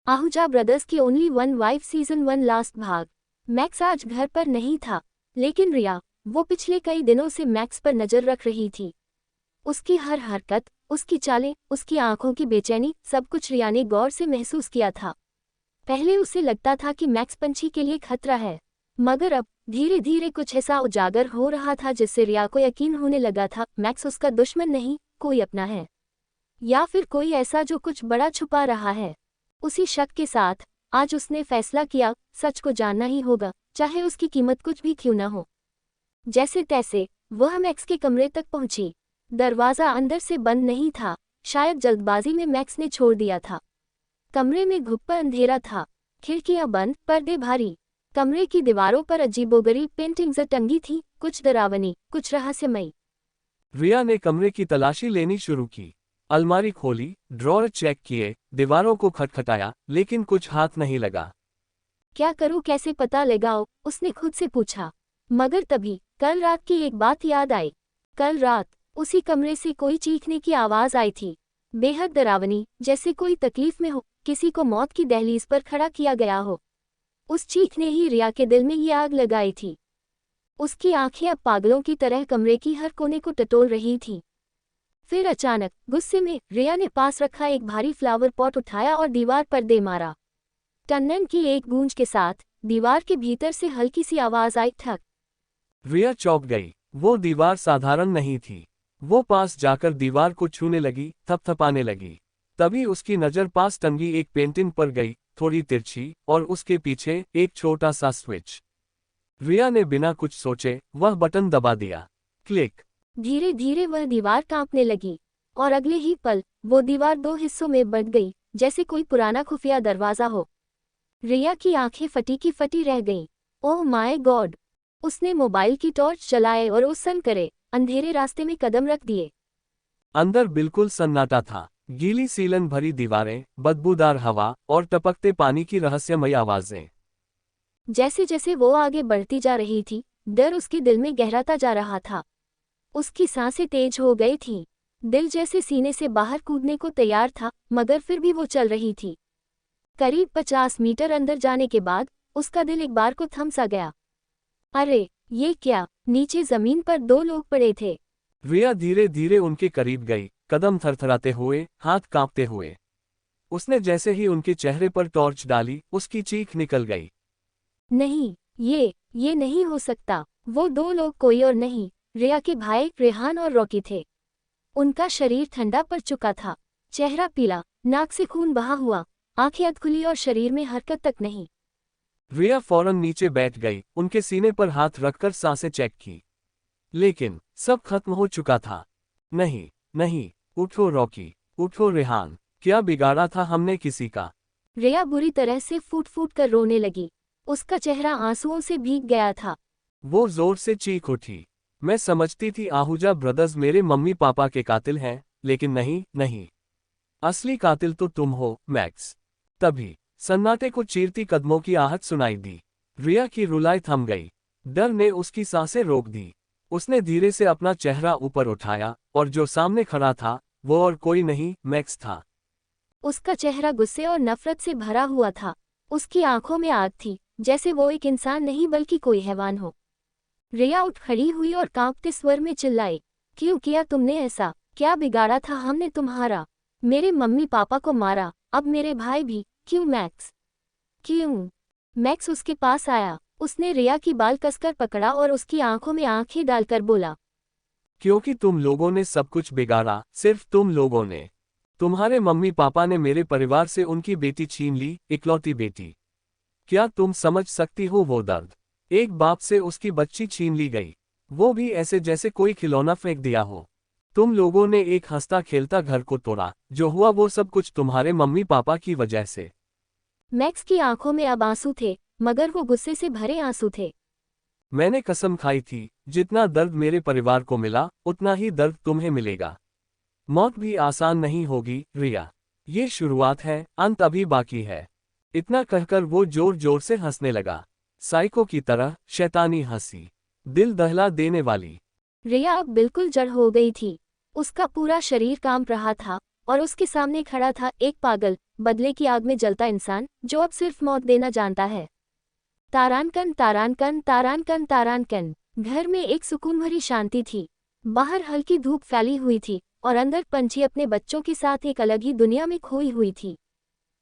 Ahuja brothers की only one wife season 1 last भाग। Max आज घर पर नहीं था, लेकिन रिया, वो पिछले कई दिनों से मैक्स पर नजर रख रही थी। उसकी हर हरकत, उसकी चालें, उसकी आंखों की बेचैनी, सब कुछ रिया ने गौर से महसूस किया था। पहले उसे लगता था कि मैक्स पंछी के लिए खतरा है, मगर अब धीरे धीरे कुछ ऐसा उजागर हो रहा था जिससे रिया को यकीन होने लगा था मैक्स उसका दुश्मन नहीं, कोई अपना है, या फिर कोई ऐसा जो कुछ बड़ा छुपा रहा है। उसी शक के साथ आज उसने फैसला किया, सच को जानना ही होगा, चाहे उसकी कीमत कुछ भी क्यों न हो। जैसे तैसे वह मैक्स के कमरे तक पहुंची। दरवाजा अंदर से बंद नहीं था, शायद जल्दबाजी में मैक्स ने छोड़ दिया था। कमरे में घुप्पा अंधेरा था, खिड़कियां बंद, पर्दे भारी। कमरे की दीवारों पर अजीबोगरीब पेंटिंग्स टंगी थी, कुछ डरावनी, कुछ रहस्यमयी। रिया ने कमरे की तलाशी लेनी शुरू की। अलमारी खोली, ड्रॉर चेक किए, दीवारों को खटखटाया, लेकिन कुछ हाथ नहीं लगा। क्या करूं, कैसे पता लगाओ, उसने खुद से पूछा। मगर तभी कल रात की एक बात याद आई। कल रात उसी कमरे से कोई चीखने की आवाज आई थी, बेहद डरावनी, जैसे कोई तकलीफ में हो, किसी को मौत की दहलीज पर खड़ा किया गया हो। उस चीख ने ही रिया के दिल में ये आग लगाई थी। उसकी आंखें अब पागलों की तरह कमरे की हर कोने को टटोल रही थीं। फिर अचानक गुस्से में रिया ने पास रखा एक भारी फ्लावर पॉट उठाया और दीवार पर दे मारा। टन्नन की एक गूंज के साथ दीवार के भीतर से हल्की सी आवाज आई, ठक। रिया चौंक गई। वो दीवार साधारण नहीं थी। वो पास जाकर दीवार को छूने लगी, थपथपाने लगी। तभी उसकी नजर पास टंगी एक पेंटिंग पर गई, थोड़ी तिरछी, और उसके पीछे एक छोटा सा स्विच। रिया ने बिना कुछ सोचे वह बटन दबा दिया। क्लिक। धीरे धीरे वह दीवार कांपने लगी, और अगले ही पल वो दीवार दो हिस्सों में बंट गई, जैसे कोई पुराना खुफिया दरवाजा हो। रिया की आंखें फटी की फटी रह गईं। Oh my God! उसने मोबाइल की टॉर्च जलाए और उस सनकरे अंधेरे रास्ते में कदम रख दिए। अंदर बिल्कुल सन्नाटा था। गीली सीलन भरी दीवारें, बदबूदार हवा और टपकते पानी की रहस्यमयी आवाजें। जैसे जैसे वो आगे बढ़ती जा रही थी, डर उसके दिल में गहराता जा रहा था। उसकी सांसें तेज हो गई थीं। दिल जैसे सीने से बाहर कूदने को तैयार था, मगर फिर भी वो चल रही थी। करीब 50 मीटर अंदर जाने के बाद उसका दिल एक बार को थम सा गया। अरे ये क्या! नीचे जमीन पर दो लोग पड़े थे। रिया धीरे धीरे उनके करीब गई, कदम थरथराते हुए, हाथ कांपते हुए। उसने जैसे ही उनके चेहरे पर टॉर्च डाली, उसकी चीख निकल गई। नहीं, ये नहीं हो सकता। वो दो लोग कोई और नहीं, रिया के भाई रेहान और रॉकी थे। उनका शरीर ठंडा पड़ चुका था, चेहरा पीला, नाक से खून बहा हुआ, आंखें अधखुली और शरीर में हरकत तक नहीं। रिया फौरन नीचे बैठ गई, उनके सीने पर हाथ रखकर सांसें चेक की। लेकिन सब खत्म हो चुका था। नहीं, नहीं, उठो रॉकी, उठो रेहान, क्या बिगाड़ा था हमने किसी का? रिया बुरी तरह से फूट फूट कर रोने लगी। उसका चेहरा आंसुओं से भीग गया था। वो जोर से चीख उठी। मैं समझती थी आहूजा ब्रदर्स मेरे मम्मी पापा के कातिल हैं, लेकिन नहीं, नहीं। असली कातिल तो तुम हो, मैक्स। तभी सन्नाटे को चीरती कदमों की आहट सुनाई दी। रिया की रुलाई थम गई। डर ने उसकी सांसें रोक दी। उसने धीरे से अपना चेहरा ऊपर उठाया, और जो सामने खड़ा था वो और कोई नहीं, मैक्स था। उसका चेहरा गुस्से और नफरत से भरा हुआ था। उसकी आंखों में आग थी, जैसे वो एक इंसान नहीं बल्कि कोई हैवान हो। रिया उठ खड़ी हुई और कांपते स्वर में चिल्लाई, क्यों किया तुमने ऐसा? क्या बिगाड़ा था हमने तुम्हारा? मेरे मम्मी पापा को मारा, अब मेरे भाई भी। क्यों मैक्स, क्यों? मैक्स उसके पास आया। उसने रिया की बाल कसकर पकड़ा और उसकी आंखों में आंखें डालकर बोला, क्योंकि तुम लोगों ने सब कुछ बिगाड़ा, सिर्फ तुम लोगों ने। तुम्हारे मम्मी पापा ने मेरे परिवार से उनकी बेटी छीन ली, इकलौती बेटी। क्या तुम समझ सकती हो वो दर्द? एक बाप से उसकी बच्ची छीन ली गई, वो भी ऐसे जैसे कोई खिलौना फेंक दिया हो। तुम लोगों ने एक हंसता खेलता घर को तोड़ा, जो हुआ वो सब कुछ तुम्हारे मम्मी पापा की वजह से। मैक्स की आंखों में अब आंसू थे, मगर वो गुस्से से भरे आंसू थे। मैंने कसम खाई थी, जितना दर्द मेरे परिवार को मिला, उतना ही दर्द तुम्हें मिलेगा। मौत भी आसान नहीं होगी, रिया। ये शुरुआत है, अंत अभी बाकी है। इतना कहकर वो जोर जोर से हंसने लगा, साइको की तरह, शैतानी हंसी, दिल दहला देने वाली। रिया अब बिल्कुल जड़ हो गई थी। उसका पूरा शरीर कांप रहा था, और उसके सामने खड़ा था एक पागल, बदले की आग में जलता इंसान जो अब सिर्फ मौत देना जानता है। तारानकन तारानकन तारानकन तारानकन। घर में एक सुकून भरी शांति थी। बाहर हल्की धूप फैली हुई थी और अंदर पंछी अपने बच्चों के साथ एक अलग ही दुनिया में खोई हुई थी।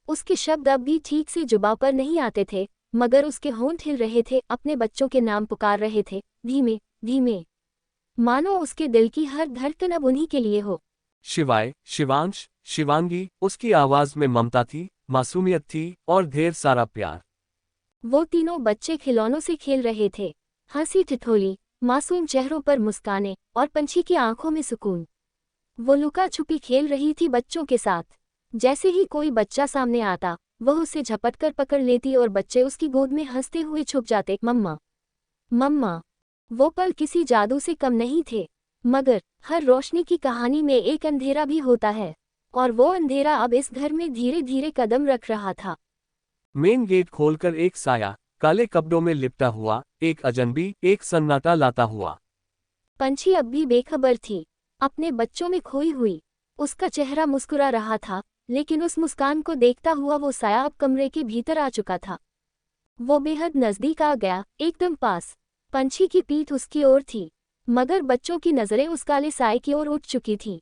उसके शब्द अब भी ठीक से जुबां पर नहीं आते थे, मगर उसके होंठ हिल रहे थे, अपने बच्चों के नाम पुकार रहे थे, धीमे धीमे, मानो उसके दिल की हर धड़कन अब उन्हीं के लिए हो। शिवाय, शिवांश, शिवांगी, उसकी आवाज में ममता थी, मासूमियत थी और ढेर सारा प्यार। वो तीनों बच्चे खिलौनों से खेल रहे थे, हंसी ठिठोली, मासूम चेहरों पर मुस्काने और पंछी की आंखों में सुकून। वो लुका छुपी खेल रही थी बच्चों के साथ। जैसे ही कोई बच्चा सामने आता, वह उसे झपटकर पकड़ लेती और बच्चे उसकी गोद में हंसते हुए छुप जाते। मम्मा मम्मा। वो पल किसी जादू से कम नहीं थे, मगर हर रोशनी की कहानी में एक अंधेरा भी होता है, और वो अंधेरा अब इस घर में धीरे धीरे कदम रख रहा था। मेन गेट खोलकर एक साया, काले कपड़ों में लिपटा हुआ, एक अजनबी, एक सन्नाटा लाता हुआ। पंछी अब भी बेखबर थी, अपने बच्चों में खोई हुई। उसका चेहरा मुस्कुरा रहा था, लेकिन उस मुस्कान को देखता हुआ वो साया अब कमरे के भीतर आ चुका था। वो बेहद नजदीक आ गया, एकदम पास। पंछी की पीठ उसकी ओर थी, मगर बच्चों की नजरें उस काले साए की ओर उठ चुकी थीं।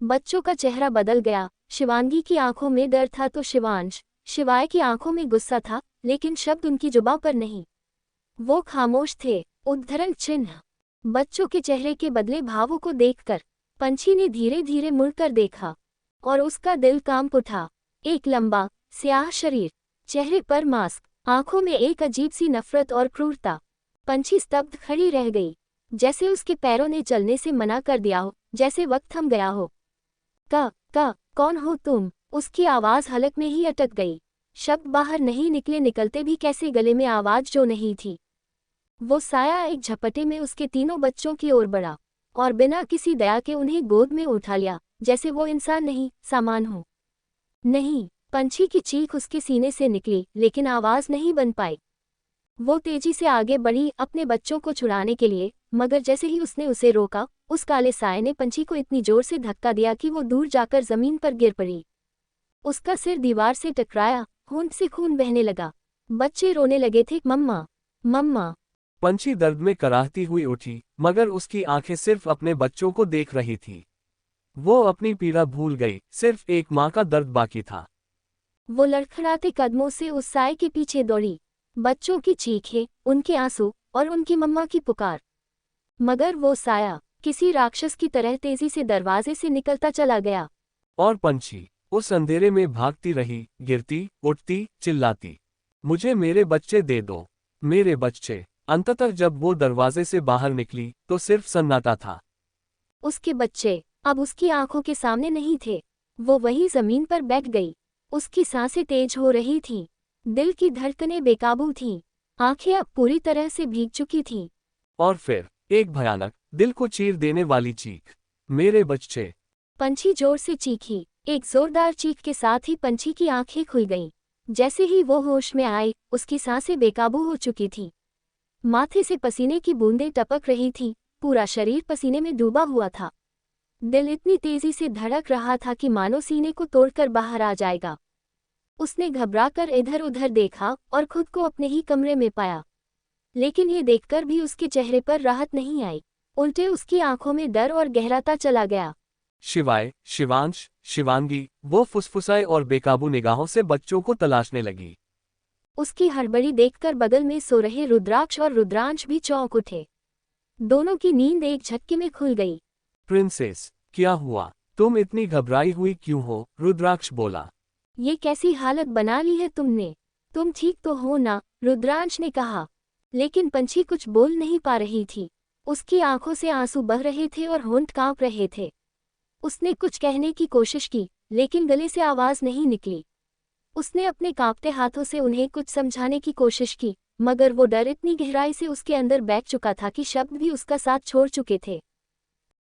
बच्चों का चेहरा बदल गया। शिवांगी की आंखों में डर था तो शिवांश, शिवाय की आंखों में गुस्सा था, लेकिन शब्द उनकी जुबां पर नहीं। वो खामोश थे, उद्धरण चिन्ह। बच्चों के चेहरे के बदले भावों को देखकर पंछी ने धीरे धीरे मुड़कर देखा, और उसका दिल कांप उठा। एक लंबा, स्याह शरीर, चेहरे पर मास्क, आंखों में एक अजीब सी नफरत और क्रूरता। पंछी स्तब्ध खड़ी रह गई, जैसे उसके पैरों ने चलने से मना कर दिया हो, जैसे वक्त थम गया हो। का कौन हो तुम? उसकी आवाज हलक में ही अटक गई। शब्द बाहर नहीं निकले, निकलते भी कैसे, गले में आवाज जो नहीं थी। वो साया एक झपटे में उसके तीनों बच्चों की ओर बढ़ा, और बिना किसी दया के उन्हें गोद में उठा लिया, जैसे वो इंसान नहीं, सामान हो। नहीं, पंछी की चीख उसके सीने से निकली, लेकिन आवाज नहीं बन पाई। वो तेजी से आगे बढ़ी अपने बच्चों को छुड़ाने के लिए, मगर जैसे ही उसने उसे रोका, उस काले साए ने पंछी को इतनी जोर से धक्का दिया कि वो दूर जाकर जमीन पर गिर पड़ी। उसका सिर दीवार से टकराया, होंठ से खून बहने लगा। बच्चे रोने लगे थे, मम्मा मम्मा। पंछी दर्द में कराहती हुई उठी, मगर उसकी आंखें सिर्फ अपने बच्चों को देख रही थी। वो अपनी पीड़ा भूल गई, सिर्फ एक माँ का दर्द बाकी था। वो लड़खड़ाते कदमों से उस साए के पीछे दौड़ी, बच्चों की चीखें, उनके आंसू और उनकी मम्मा की पुकार। मगर वो साया किसी राक्षस की तरह तेजी से दरवाजे से निकलता चला गया। और पंछी उस अंधेरे में भागती रही, गिरती, उठती, चिल्लाती, मुझे मेरे बच्चे दे दो, मेरे बच्चे। अंततः जब वो दरवाजे से बाहर निकली तो सिर्फ सन्नाटा था। उसके बच्चे अब उसकी आंखों के सामने नहीं थे। वो वहीं जमीन पर बैठ गई। उसकी सांसें तेज हो रही थीं, दिल की धड़कनें बेकाबू थीं, आंखें अब पूरी तरह से भीग चुकी थीं। और फिर एक भयानक, दिल को चीर देने वाली चीख, मेरे बच्चे। पंछी जोर से चीखी। एक जोरदार चीख के साथ ही पंछी की आंखें खुल गईं। जैसे ही वो होश में आई, उसकी सांसें बेकाबू हो चुकी थीं। माथे से पसीने की बूंदें टपक रही थीं, पूरा शरीर पसीने में डूबा हुआ था। दिल इतनी तेजी से धड़क रहा था कि मानो सीने को तोड़कर बाहर आ जाएगा। उसने घबराकर इधर उधर देखा और खुद को अपने ही कमरे में पाया, लेकिन ये देखकर भी उसके चेहरे पर राहत नहीं आई, उल्टे उसकी आंखों में डर और गहराता चला गया। शिवाय, शिवांश, शिवांगी, वो फुसफुसाए और बेकाबू निगाहों से बच्चों को तलाशने लगी। उसकी हड़बड़ी देखकर बगल में सो रहे रुद्राक्ष और रुद्रांश भी चौंक उठे। दोनों की नींद एक झटके में खुल गई। प्रिंसेस, क्या हुआ? तुम इतनी घबराई हुई क्यों हो? रुद्राक्ष बोला। ये कैसी हालत बना ली है तुमने? तुम ठीक तो हो ना? रुद्रांश ने कहा, लेकिन पंछी कुछ बोल नहीं पा रही थी। उसकी आंखों से आंसू बह रहे थे और होंठ कांप रहे थे। उसने कुछ कहने की कोशिश की, लेकिन गले से आवाज नहीं निकली। उसने अपने कांपते हाथों से उन्हें कुछ समझाने की कोशिश की, मगर वो डर इतनी गहराई से उसके अंदर बैठ चुका था कि शब्द भी उसका साथ छोड़ चुके थे।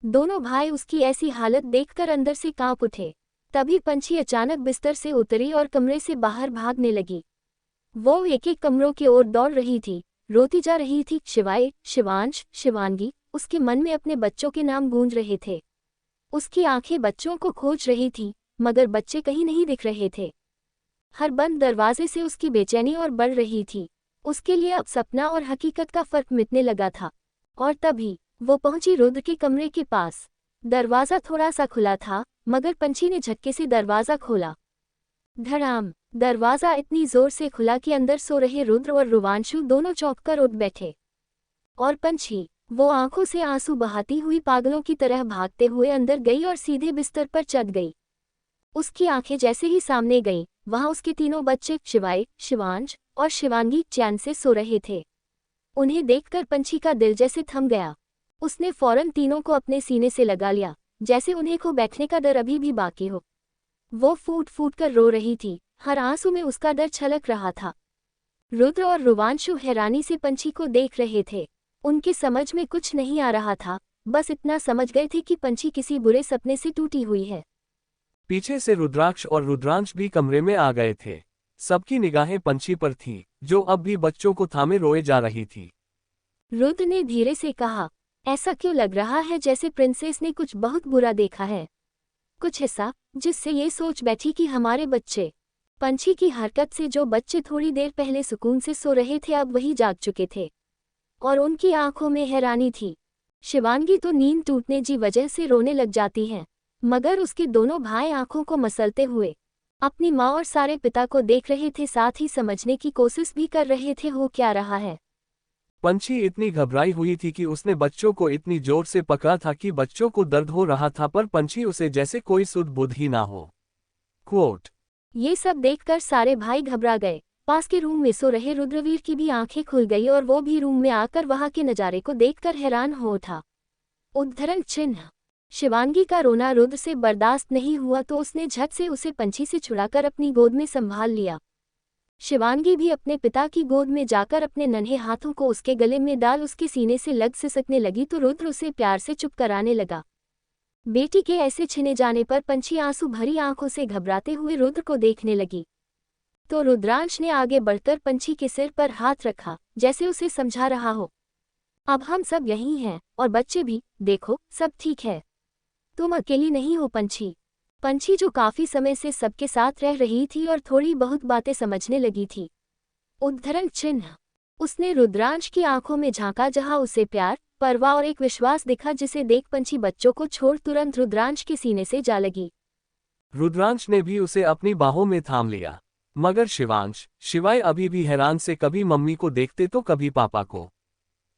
दोनों भाई उसकी ऐसी हालत देखकर अंदर से कांप उठे। तभी पंछी अचानक बिस्तर से उतरी और कमरे से बाहर भागने लगी। वो एक एक कमरों की ओर दौड़ रही थी, रोती जा रही थी। शिवाय, शिवांश, शिवांगी, उसके मन में अपने बच्चों के नाम गूंज रहे थे। उसकी आंखें बच्चों को खोज रही थीं, मगर बच्चे कहीं नहीं दिख रहे थे। हर बंद दरवाजे से उसकी बेचैनी और बढ़ रही थी। उसके लिए अब सपना और हकीकत का फर्क मिटने लगा था। और तभी वो पहुंची रुद्र के कमरे के पास। दरवाज़ा थोड़ा सा खुला था, मगर पंछी ने झटके से दरवाज़ा खोला। धड़ाम! दरवाज़ा इतनी जोर से खुला कि अंदर सो रहे रुद्र और रुवांशु दोनों चौंक कर उठ बैठे। और पंछी, वो आंखों से आंसू बहाती हुई पागलों की तरह भागते हुए अंदर गई और सीधे बिस्तर पर चढ़ गई। उसकी आंखें जैसे ही सामने गईं, वहां उसके तीनों बच्चे शिवाय, शिवांश और शिवांगी चैन से सो रहे थे। उन्हें देखकर पंछी का दिल जैसे थम गया। उसने फौरन तीनों को अपने सीने से लगा लिया, जैसे उन्हें खो बैठने का डर अभी भी बाकी हो। वो फूट फूट कर रो रही थी, हर आंसू में उसका डर छलक रहा था। रुद्र और रुवांशु हैरानी से पंछी को देख रहे थे। उनके समझ में कुछ नहीं आ रहा था, बस इतना समझ गए थे कि पंछी किसी बुरे सपने से टूटी हुई है। पीछे से रुद्राक्ष और रुद्रांश भी कमरे में आ गए थे। सबकी निगाहें पंछी पर थीं, जो अब भी बच्चों को थामे रोए जा रही थी। रुद्र ने धीरे से कहा, ऐसा क्यों लग रहा है जैसे प्रिंसेस ने कुछ बहुत बुरा देखा है? कुछ ऐसा जिससे ये सोच बैठी कि हमारे बच्चे। पंछी की हरकत से जो बच्चे थोड़ी देर पहले सुकून से सो रहे थे अब वही जाग चुके थे, और उनकी आंखों में हैरानी थी। शिवांगी तो नींद टूटने की वजह से रोने लग जाती हैं, मगर उसके दोनों भाई आंखों को मसलते हुए अपनी माँ और सारे पिता को देख रहे थे, साथ ही समझने की कोशिश भी कर रहे थे हो क्या रहा है। पंछी इतनी घबराई हुई थी कि उसने बच्चों को इतनी जोर से पकड़ा था कि बच्चों को दर्द हो रहा था, पर पंछी उसे जैसे कोई सुध बुध ही ना हो। क्वोट। ये सब देखकर सारे भाई घबरा गए। पास के रूम में सो रहे रुद्रवीर की भी आंखें खुल गई और वो भी रूम में आकर वहां के नजारे को देखकर हैरान हो उठा। उद्धरण चिन्ह। शिवांगी का रोना रुद्र से बर्दाश्त नहीं हुआ तो उसने झट से उसे पंछी से छुड़ाकर अपनी गोद में संभाल लिया। शिवांगी भी अपने पिता की गोद में जाकर अपने नन्हे हाथों को उसके गले में डाल उसके सीने से लग सिसकने लगी तो रुद्र उसे प्यार से चुप कराने लगा। बेटी के ऐसे छिने जाने पर पंछी आंसू भरी आंखों से घबराते हुए रुद्र को देखने लगी। तो रुद्रांश ने आगे बढ़कर पंछी के सिर पर हाथ रखा, जैसे उसे समझा रहा हो, अब हम सब यहीं हैं, और बच्चे भी, देखो सब ठीक है, तुम अकेली नहीं हो। पंछी पंछी जो काफी समय से सबके साथ रह रही थी और थोड़ी बहुत बातें समझने लगी थी। उद्धरण चिन्ह। उसने रुद्रांश की आंखों में झांका, जहां उसे प्यार, परवाह और एक विश्वास दिखा, जिसे देख पंछी बच्चों को छोड़ तुरंत रुद्रांश के सीने से जा लगी। रुद्रांश ने भी उसे अपनी बाहों में थाम लिया, मगर शिवांश, शिवाय अभी भी हैरान से कभी मम्मी को देखते तो कभी पापा को।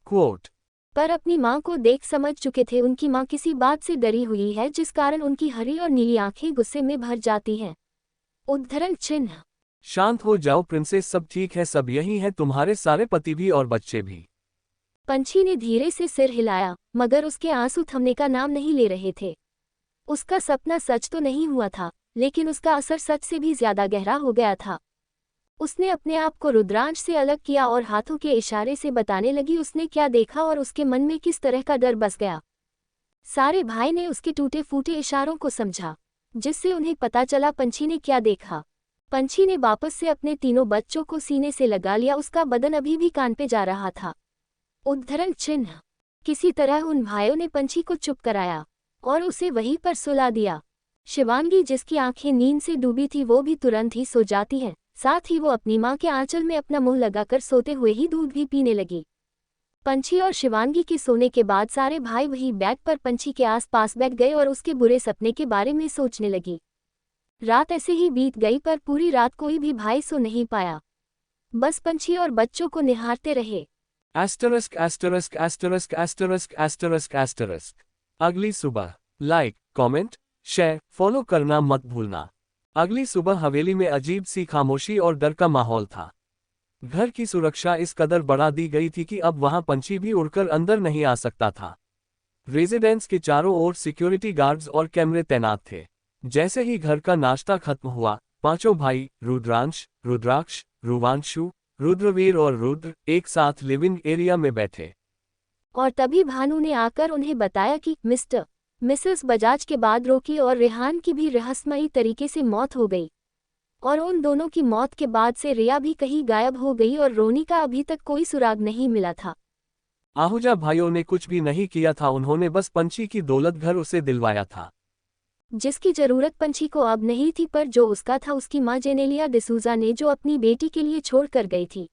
क्वोट। पर अपनी माँ को देख समझ चुके थे उनकी माँ किसी बात से डरी हुई है, जिस कारण उनकी हरी और नीली आंखें गुस्से में भर जाती हैं। उद्धरण चिन्ह। शांत हो जाओ प्रिंसेस, सब ठीक है, सब यही है, तुम्हारे सारे पति भी और बच्चे भी। पंछी ने धीरे से सिर हिलाया, मगर उसके आंसू थमने का नाम नहीं ले रहे थे। उसका सपना सच तो नहीं हुआ था, लेकिन उसका असर सच से भी ज्यादा गहरा हो गया था। उसने अपने आप को रुद्रांश से अलग किया और हाथों के इशारे से बताने लगी उसने क्या देखा और उसके मन में किस तरह का डर बस गया। सारे भाई ने उसके टूटे फूटे इशारों को समझा, जिससे उन्हें पता चला पंछी ने क्या देखा। पंछी ने वापस से अपने तीनों बच्चों को सीने से लगा लिया, उसका बदन अभी भी कान पे जा रहा था। उद्धरण चिन्ह। किसी तरह उन भाइयों ने पंछी को चुप कराया और उसे वहीं पर सुला दिया। शिवांगी, जिसकी आंखें नींद से डूबी थी, वो भी तुरंत ही सो जाती है। साथ ही वो अपनी माँ के आंचल में अपना मुंह लगाकर सोते हुए ही दूध भी पीने लगी। पंछी और शिवांगी के सोने के बाद सारे भाई वही बेड पर पंछी के आसपास बैठ गए और उसके बुरे सपने के बारे में सोचने लगी। रात ऐसे ही बीत गई, पर पूरी रात कोई भी भाई सो नहीं पाया, बस पंछी और बच्चों को निहारते रहे। Asterisk asterisk asterisk asterisk asterisk asterisk. अगली सुबह लाइक, कमेंट, शेयर, फॉलो करना मत भूलना। अगली सुबह हवेली में अजीब सी खामोशी और डर का माहौल था। घर की सुरक्षा इस कदर बढ़ा दी गई थी कि अब वहां पंछी भी उड़कर अंदर नहीं आ सकता था। रेजिडेंस के चारों ओर सिक्योरिटी गार्ड्स और कैमरे तैनात थे। जैसे ही घर का नाश्ता खत्म हुआ, पांचों भाई रुद्रांश, रुद्राक्ष, रुवांशु, रुद्रवीर और रुद्र एक साथ लिविंग एरिया में बैठे। और तभी भानु ने आकर उन्हें बताया कि मिस्टर मिसेस बजाज के बाद रोकी और रेहान की भी रहस्यमयी तरीके से मौत हो गई, और उन दोनों की मौत के बाद से रिया भी कहीं गायब हो गई और रोनी का अभी तक कोई सुराग नहीं मिला था। आहूजा भाइयों ने कुछ भी नहीं किया था, उन्होंने बस पंछी की दौलत घर उसे दिलवाया था। जिसकी जरूरत पंछी को अब नहीं थी, पर जो उसका था उसकी माँ जेनेलिया डिसूजा ने, जो अपनी बेटी के लिए छोड़ कर गई थी।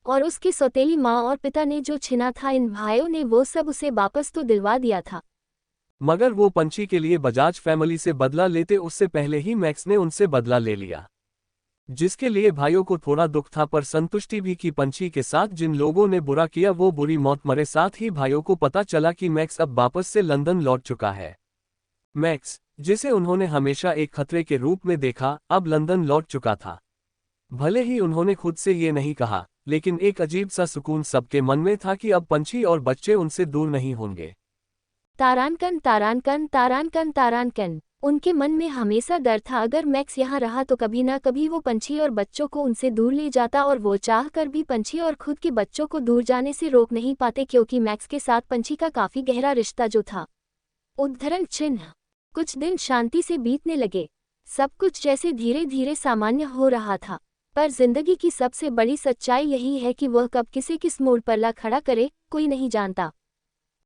और उसकी सौतेली माँ और पिता ने जो छिना था इन भाइयों ने, वो सब उसे वापस तो दिलवा दिया था। मगर वो पंछी के लिए बजाज फैमिली से बदला लेते उससे पहले ही मैक्स ने उनसे बदला ले लिया, जिसके लिए भाइयों को थोड़ा दुख था, पर संतुष्टि भी कि पंछी के साथ जिन लोगों ने बुरा किया वो बुरी मौत मरे। साथ ही भाइयों को पता चला कि मैक्स अब वापस से लंदन लौट चुका है। मैक्स, जिसे उन्होंने हमेशा एक खतरे के रूप में देखा, अब लंदन लौट चुका था। भले ही उन्होंने खुद से ये नहीं कहा, लेकिन एक अजीब सा सुकून सबके मन में था कि अब पंछी और बच्चे उनसे दूर नहीं होंगे। तारानकन तारानकन तारानकन तारानकन। उनके मन में हमेशा डर था, अगर मैक्स यहाँ रहा तो कभी ना कभी वो पंछी और बच्चों को उनसे दूर ले जाता, और वो चाह कर भी पंछी और खुद के बच्चों को दूर जाने से रोक नहीं पाते, क्योंकि मैक्स के साथ पंछी का काफी गहरा रिश्ता जो था। उद्धरण चिन्ह। कुछ दिन शांति से बीतने लगे, सब कुछ जैसे धीरे धीरे सामान्य हो रहा था। पर जिंदगी की सबसे बड़ी सच्चाई यही है कि वह कब किसे किस मोड़ पर ला खड़ा करे, कोई नहीं जानता।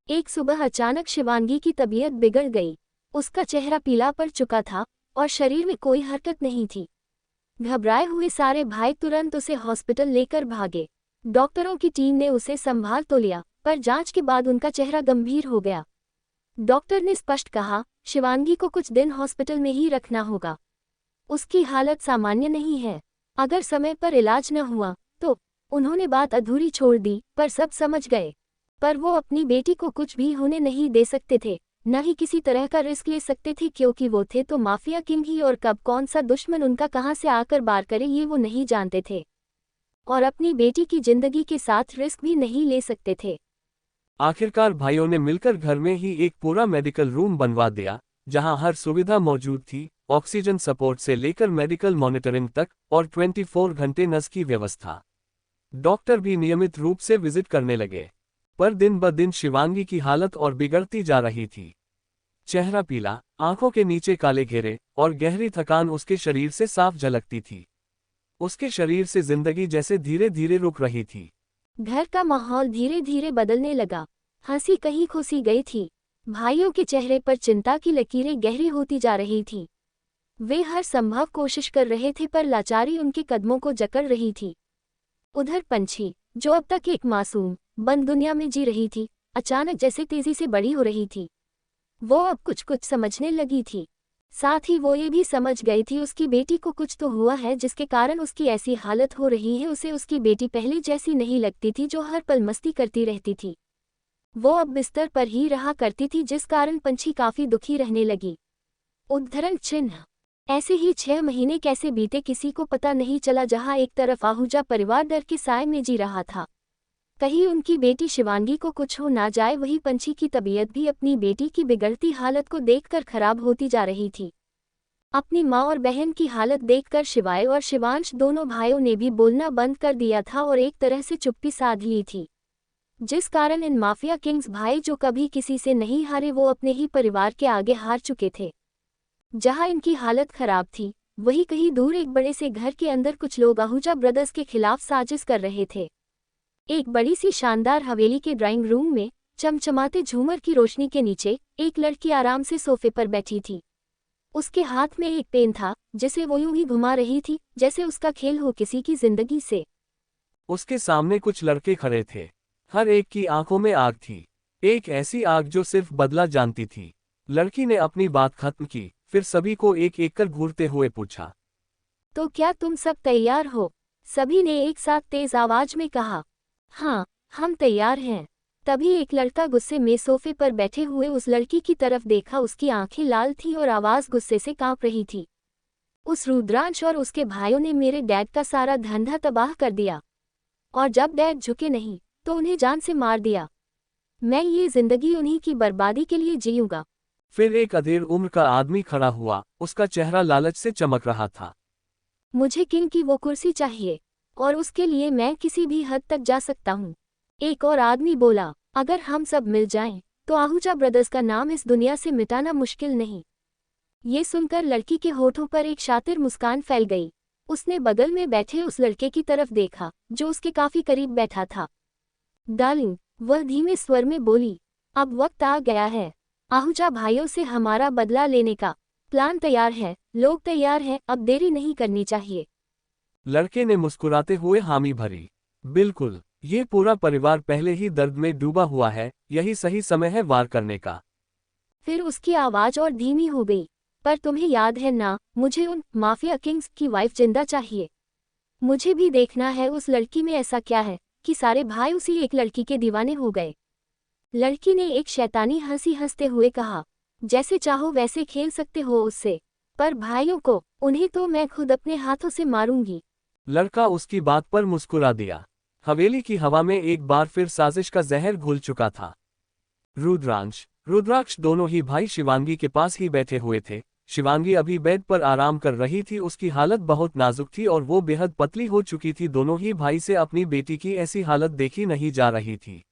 एक सुबह अचानक शिवांगी की तबीयत बिगड़ गई। उसका चेहरा पीला पड़ चुका था और शरीर में कोई हरकत नहीं थी। घबराए हुए सारे भाई तुरंत उसे हॉस्पिटल लेकर भागे। डॉक्टरों की टीम ने उसे संभाल तो लिया, पर जांच के बाद उनका चेहरा गंभीर हो गया। डॉक्टर ने स्पष्ट कहा, शिवांगी को कुछ दिन हॉस्पिटल में ही रखना होगा। उसकी हालत सामान्य नहीं है। अगर समय पर इलाज न हुआ तो। उन्होंने बात अधूरी छोड़ दी, पर सब समझ गए। पर वो अपनी बेटी को कुछ भी होने नहीं दे सकते थे, न ही किसी तरह का रिस्क ले सकते थे, क्योंकि वो थे तो माफिया किंग ही, और कब कौन सा दुश्मन उनका कहां से आकर वार करे ये वो नहीं जानते थे। और अपनी बेटी की जिंदगी के साथ रिस्क भी नहीं ले सकते थे। आखिरकार भाइयों ने मिलकर घर में ही एक पूरा मेडिकल रूम बनवा दिया, जहां हर सुविधा मौजूद थी, ऑक्सीजन सपोर्ट से लेकर मेडिकल मॉनिटरिंग तक, और 24 घंटे नस की व्यवस्था। डॉक्टर भी नियमित रूप से विजिट करने लगे। पर दिन ब दिन शिवांगी की हालत और बिगड़ती जा रही थी। चेहरा पीला, आंखों के नीचे काले घेरे और गहरी थकान उसके शरीर से साफ झलकती थी। उसके शरीर से जिंदगी जैसे धीरे धीरे रुक रही थी। घर का माहौल धीरे धीरे बदलने लगा। हंसी कहीं खोसी गई थी। भाइयों के चेहरे पर चिंता की लकीरें गहरी होती जा रही थी। वे हर संभव कोशिश कर रहे थे, पर लाचारी उनके कदमों को जकड़ रही थी। उधर पंछी, जो अब तक एक मासूम बंद दुनिया में जी रही थी, अचानक जैसे तेजी से बड़ी हो रही थी। वो अब कुछ कुछ समझने लगी थी। साथ ही वो ये भी समझ गई थी उसकी बेटी को कुछ तो हुआ है, जिसके कारण उसकी ऐसी हालत हो रही है। उसे उसकी बेटी पहले जैसी नहीं लगती थी, जो हर पल मस्ती करती रहती थी। वो अब बिस्तर पर ही रहा करती थी, जिस कारण पंछी काफी दुखी रहने लगी। उद्धरण चिन्ह। ऐसे ही 6 महीने कैसे बीते किसी को पता नहीं चला। जहां एक तरफ आहूजा परिवार डर के साए में जी रहा था, कहीं उनकी बेटी शिवांगी को कुछ हो ना जाए, वहीं पंछी की तबीयत भी अपनी बेटी की बिगड़ती हालत को देखकर खराब होती जा रही थी। अपनी माँ और बहन की हालत देखकर शिवाय और शिवांश दोनों भाइयों ने भी बोलना बंद कर दिया था और एक तरह से चुप्पी साध ली थी, जिस कारण इन माफिया किंग्स भाई, जो कभी किसी से नहीं हारे, वो अपने ही परिवार के आगे हार चुके थे। जहां इनकी हालत खराब थी, वहीं कहीं दूर एक बड़े से घर के अंदर कुछ लोग आहूजा ब्रदर्स के खिलाफ साजिश कर रहे थे। एक बड़ी सी शानदार हवेली के ड्राइंग रूम में चमचमाते झूमर की रोशनी के नीचे एक लड़की आराम से सोफे पर बैठी थी। उसके हाथ में एक पेन था, जिसे वो यूं ही घुमा रही थी जैसे उसका खेल हो किसी की जिंदगी से। उसके सामने कुछ लड़के खड़े थे। हर एक की आंखों में आग थी, एक ऐसी आग जो सिर्फ बदला जानती थी। लड़की ने अपनी बात खत्म की, फिर सभी को एक एक कर घूरते हुए पूछा, तो क्या तुम सब तैयार हो? सभी ने एक साथ तेज आवाज में कहा, हाँ, हम तैयार हैं। तभी एक लड़का गुस्से में सोफे पर बैठे हुए उस लड़की की तरफ देखा। उसकी आंखें लाल थीं और आवाज गुस्से से कांप रही थी। उस रुद्रांश और उसके भाइयों ने मेरे डैड का सारा धंधा तबाह कर दिया, और जब डैड झुके नहीं तो उन्हें जान से मार दिया। मैं ये जिंदगी उन्हीं की बर्बादी के लिए जीऊंगा। फिर एक अधेड़ उम्र का आदमी खड़ा हुआ, उसका चेहरा लालच से चमक रहा था। मुझे किंग की वो कुर्सी चाहिए, और उसके लिए मैं किसी भी हद तक जा सकता हूँ। एक और आदमी बोला, अगर हम सब मिल जाएं, तो आहूजा ब्रदर्स का नाम इस दुनिया से मिटाना मुश्किल नहीं। ये सुनकर लड़की के होठों पर एक शातिर मुस्कान फैल गई। उसने बगल में बैठे उस लड़के की तरफ देखा, जो उसके काफी करीब बैठा था। डार्लिंग, वह धीमे स्वर में बोली, अब वक्त आ गया है आहूजा भाइयों से हमारा बदला लेने का। प्लान तैयार है, लोग तैयार हैं, अब देरी नहीं करनी चाहिए। लड़के ने मुस्कुराते हुए हामी भरी। बिल्कुल, ये पूरा परिवार पहले ही दर्द में डूबा हुआ है, यही सही समय है वार करने का। फिर उसकी आवाज और धीमी हो गई। पर तुम्हें याद है ना, मुझे उन माफिया किंग्स की वाइफ जिंदा चाहिए। मुझे भी देखना है उस लड़की में ऐसा क्या है कि सारे भाई उसी एक लड़की के दीवाने हो गए। लड़की ने एक शैतानी हंसी हंसते हुए कहा, जैसे चाहो वैसे खेल सकते हो उससे, पर भाइयों को, उन्हें तो मैं खुद अपने हाथों से मारूंगी। लड़का उसकी बात पर मुस्कुरा दिया। हवेली की हवा में एक बार फिर साजिश का जहर घुल चुका था। रुद्रांश, रुद्राक्ष दोनों ही भाई शिवांगी के पास ही बैठे हुए थे। शिवांगी अभी बेड पर आराम कर रही थी, उसकी हालत बहुत नाजुक थी और वो बेहद पतली हो चुकी थी। दोनों ही भाई से अपनी बेटी की ऐसी हालत देखी नहीं जा रही थी,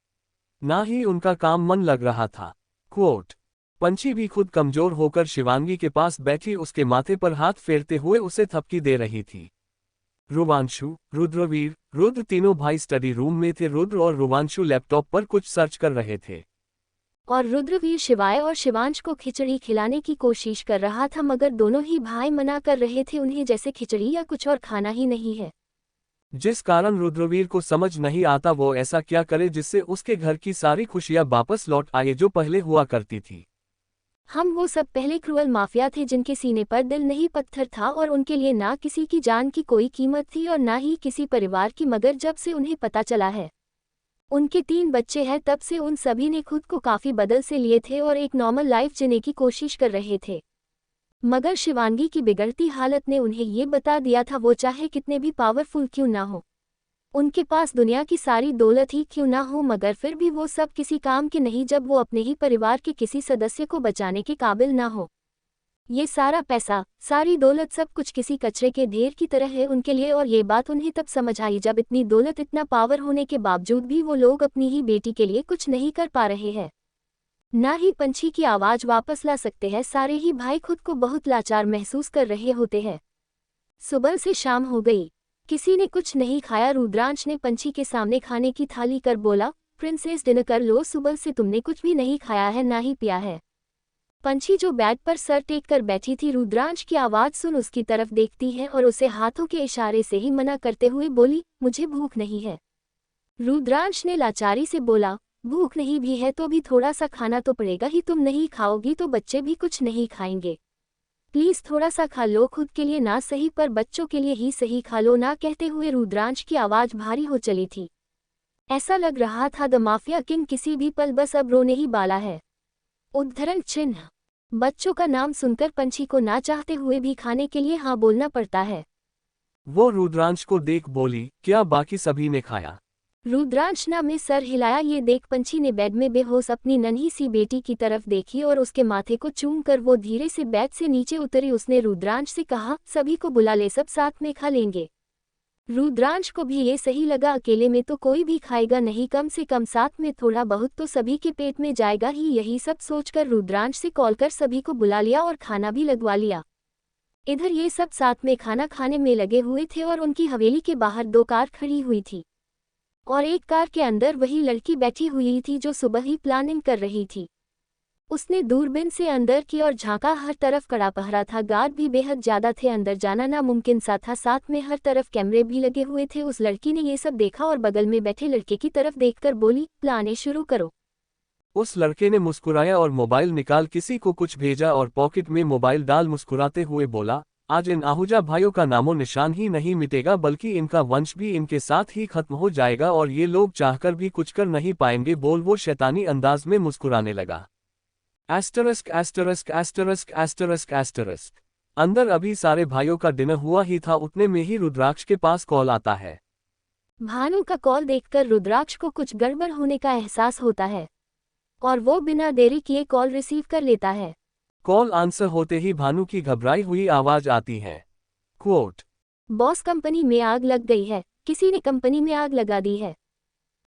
ना ही उनका काम मन लग रहा था। क्वोट, पंछी भी खुद कमजोर होकर शिवांगी के पास बैठी उसके माथे पर हाथ फेरते हुए उसे थपकी दे रही थी। रुवांशु, रुद्रवीर, रुद्र तीनों भाई स्टडी रूम में थे। रुद्र और रुवांशु लैपटॉप पर कुछ सर्च कर रहे थे और रुद्रवीर शिवाय और शिवांश को खिचड़ी खिलाने की कोशिश कर रहा था, मगर दोनों ही भाई मना कर रहे थे, उन्हें जैसे खिचड़ी या कुछ और खाना ही नहीं है। जिस कारण रुद्रवीर को समझ नहीं आता वो ऐसा क्या करे जिससे उसके घर की सारी खुशियां वापस लौट आए जो पहले हुआ करती थी। हम वो सब पहले क्रूअल माफिया थे जिनके सीने पर दिल नहीं पत्थर था और उनके लिए ना किसी की जान की कोई कीमत थी और ना ही किसी परिवार की, मगर जब से उन्हें पता चला है उनके 3 बच्चे हैं तब से उन सभी ने खुद को काफी बदल से लिए थे और एक नॉर्मल लाइफ जीने की कोशिश कर रहे थे। मगर शिवांगी की बिगड़ती हालत ने उन्हें ये बता दिया था, वो चाहे कितने भी पावरफुल क्यों ना हो, उनके पास दुनिया की सारी दौलत ही क्यों ना हो, मगर फिर भी वो सब किसी काम के नहीं जब वो अपने ही परिवार के किसी सदस्य को बचाने के काबिल ना हो। ये सारा पैसा, सारी दौलत, सब कुछ किसी कचरे के ढेर की तरह है उनके लिए। और ये बात उन्हें तब समझ आई जब इतनी दौलत, इतना पावर होने के बावजूद भी वो लोग अपनी ही बेटी के लिए कुछ नहीं कर पा रहे हैं, ना ही पंछी की आवाज वापस ला सकते हैं। सारे ही भाई खुद को बहुत लाचार महसूस कर रहे होते हैं। सुबह से शाम हो गई, किसी ने कुछ नहीं खाया। रुद्रांश ने पंछी के सामने खाने की थाली कर बोला, प्रिंसेस डिनर कर लो, सुबह से तुमने कुछ भी नहीं खाया है ना ही पिया है। पंछी जो बेड पर सर टेक कर बैठी थी, रुद्रांश की आवाज सुन उसकी तरफ देखती है और उसे हाथों के इशारे से ही मना करते हुए बोली, मुझे भूख नहीं है। रुद्रांश ने लाचारी से बोला, भूख नहीं भी है तो भी थोड़ा सा खाना तो पड़ेगा ही, तुम नहीं खाओगी तो बच्चे भी कुछ नहीं खाएंगे, प्लीज थोड़ा सा खा लो, खुद के लिए ना सही पर बच्चों के लिए ही सही खा लो ना। कहते हुए रुद्रांश की आवाज भारी हो चली थी। ऐसा लग रहा था द माफिया किंग किसी भी पल बस अब रोने ही वाला है। उद्धरण चिन्ह, बच्चों का नाम सुनकर पंछी को ना चाहते हुए भी खाने के लिए हाँ बोलना पड़ता है। वो रुद्रांश को देख बोली, क्या बाकी सभी ने खाया? रुद्रांश ने सर हिलाया। ये देख पंछी ने बेड में बेहोश अपनी नन्ही सी बेटी की तरफ देखी और उसके माथे को चूम कर वो धीरे से बेड से नीचे उतरी। उसने रुद्रांश से कहा, सभी को बुला ले, सब साथ में खा लेंगे। रुद्रांश को भी ये सही लगा, अकेले में तो कोई भी खाएगा नहीं, कम से कम साथ में थोड़ा बहुत तो सभी के पेट में जाएगा ही। यही सब सोचकर रुद्रांश से कॉल कर सभी को बुला लिया और खाना भी लगवा लिया। इधर ये सब साथ में खाना खाने में लगे हुए थे और उनकी हवेली के बाहर 2 कार खड़ी हुई थी और एक कार के अंदर वही लड़की बैठी हुई थी जो सुबह ही प्लानिंग कर रही थी। उसने दूरबीन से अंदर की ओर झांका, हर तरफ कड़ा पहरा था, गार्ड भी बेहद ज्यादा थे, अंदर जाना नामुमकिन सा था, साथ में हर तरफ कैमरे भी लगे हुए थे। उस लड़की ने ये सब देखा और बगल में बैठे लड़के की तरफ देखकर बोली, प्लाने शुरू करो। उस लड़के ने मुस्कुराया और मोबाइल निकाल किसी को कुछ भेजा और पॉकेट में मोबाइल डाल मुस्कुराते हुए बोला, आज इन आहूजा भाइयों का नामो निशान ही नहीं मिटेगा बल्कि इनका वंश भी इनके साथ ही खत्म हो जाएगा और ये लोग चाहकर भी कुछ कर नहीं पाएंगे। बोल वो शैतानी अंदाज में मुस्कुराने लगा। Asterisk asterisk asterisk asterisk asterisk. अंदर अभी सारे भाइयों का डिनर हुआ ही था, उतने में ही रुद्राक्ष के पास कॉल आता है। भानु का कॉल देखकर रुद्राक्ष को कुछ गड़बड़ होने का एहसास होता है और वो बिना देरी किए कॉल रिसीव कर लेता है। कॉल आंसर होते ही भानु की घबराई हुई आवाज आती है। क्वोट, बॉस, कंपनी में आग लग गई है, किसी ने कंपनी में आग लगा दी है।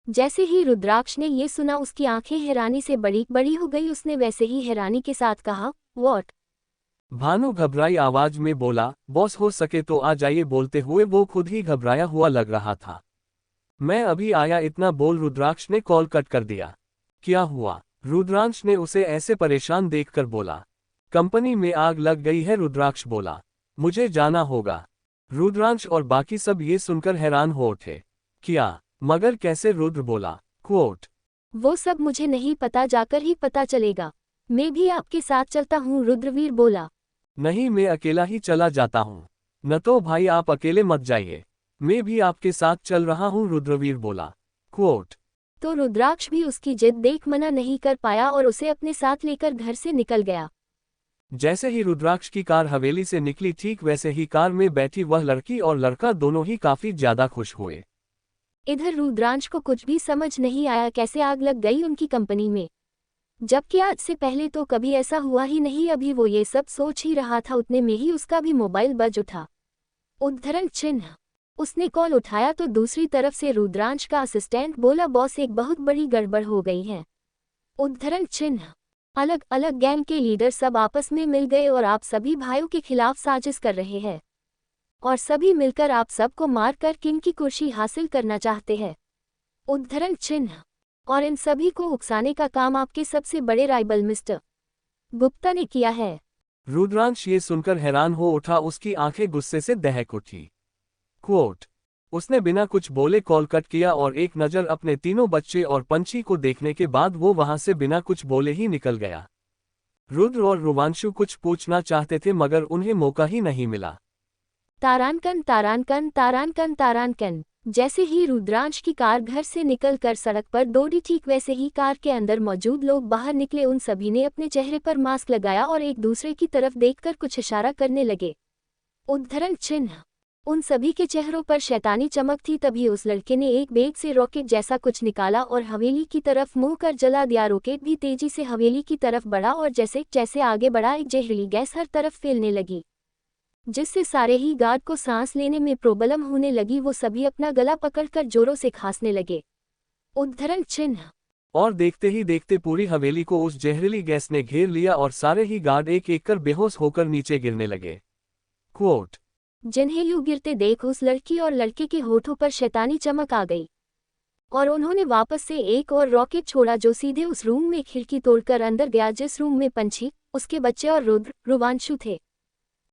जैसे ही रुद्राक्ष ने ये सुना उसकी आंखें हैरानी से बड़ी बड़ी हो गई। उसने वैसे ही हैरानी के साथ कहा, व्हाट? भानु घबराई आवाज में बोला, बॉस हो सके तो आ जाइए। बोलते हुए वो खुद ही घबराया हुआ लग रहा था। मैं अभी आया, इतना बोल रुद्राक्ष ने कॉल कट कर दिया। क्या हुआ? रुद्रांश ने उसे ऐसे परेशान देखकर बोला। कंपनी में आग लग गई है, रुद्राक्ष बोला। मुझे जाना होगा। रुद्रांश और बाकी सब ये सुनकर हैरान हो उठे। क्या? मगर कैसे? रुद्र बोला। क्वोट, वो सब मुझे नहीं पता, जाकर ही पता चलेगा। मैं भी आपके साथ चलता हूँ, रुद्रवीर बोला। नहीं, मैं अकेला ही चला जाता हूँ। न तो भाई, आप अकेले मत जाइए, मैं भी आपके साथ चल रहा हूँ, रुद्रवीर बोला। क्वोट, तो रुद्राक्ष भी उसकी जिद देख मना नहीं कर पाया और उसे अपने साथ लेकर घर से निकल गया। जैसे ही रुद्राक्ष की कार हवेली से निकली, ठीक वैसे ही कार में बैठी वह लड़की और लड़का दोनों ही काफी ज्यादा खुश हुए। इधर रुद्रांश को कुछ भी समझ नहीं आया कैसे आग लग गई उनकी कंपनी में, जबकि आज से पहले तो कभी ऐसा हुआ ही नहीं। अभी वो ये सब सोच ही रहा था, उतने में ही उसका भी मोबाइल बज उठा। उद्धरण चिन्ह। उसने कॉल उठाया तो दूसरी तरफ से रुद्रांश का असिस्टेंट बोला, बॉस एक बहुत बड़ी गड़बड़ हो गई है। उद्धरण चिन्ह। अलग अलग गैंग के लीडर सब आपस में मिल गए और आप सभी भाइयों के खिलाफ साजिश कर रहे हैं, और सभी मिलकर आप सबको मारकर किंग की कुर्सी हासिल करना चाहते हैं। उद्धरण चिन्ह। और इन सभी को उकसाने का काम आपके सबसे बड़े राइवल मिस्टर गुप्ता ने किया है। रुद्रांश ये सुनकर हैरान हो उठा, उसकी आंखें गुस्से से दहक उठी। क्वोट, उसने बिना कुछ बोले कॉल कट किया और एक नज़र अपने तीनों बच्चे और पंछी को देखने के बाद वो वहां से बिना कुछ बोले ही निकल गया। रुद्र और रुवांशु कुछ पूछना चाहते थे मगर उन्हें मौका ही नहीं मिला। तारानकन तारानकन तारानकन तारानकन। जैसे ही रुद्रांश की कार घर से निकलकर सड़क पर दौड़ी, ठीक वैसे ही कार के अंदर मौजूद लोग बाहर निकले। उन सभी ने अपने चेहरे पर मास्क लगाया और एक दूसरे की तरफ देखकर कुछ इशारा करने लगे। उद्धरण चिन्ह। उन सभी के चेहरों पर शैतानी चमक थी। तभी उस लड़के ने एक बैग से रॉकेट जैसा कुछ निकाला और हवेली की तरफ मुंह कर जला दिया। रॉकेट भी तेजी से हवेली की तरफ बढ़ा और जैसे जैसे आगे बढ़ा, एक जहरीली गैस हर तरफ फैलने लगी, जिससे सारे ही गार्ड को सांस लेने में प्रॉब्लम होने लगी। वो सभी अपना गला पकड़कर जोरों से खांसने लगे। उद्धरण चिन्ह। और देखते ही देखते पूरी हवेली को उस जहरीली गैस ने घेर लिया और सारे ही गार्ड एक एक कर बेहोश होकर नीचे गिरने लगे। क्वोट, जिन्हें यूं गिरते देख उस लड़की और लड़के के होठों पर शैतानी चमक आ गई और उन्होंने वापस से एक और रॉकेट छोड़ा जो सीधे उस रूम में खिड़की तोड़कर अंदर गया, जिस रूम में पंछी, उसके बच्चे और रुद्र रुवांशु थे।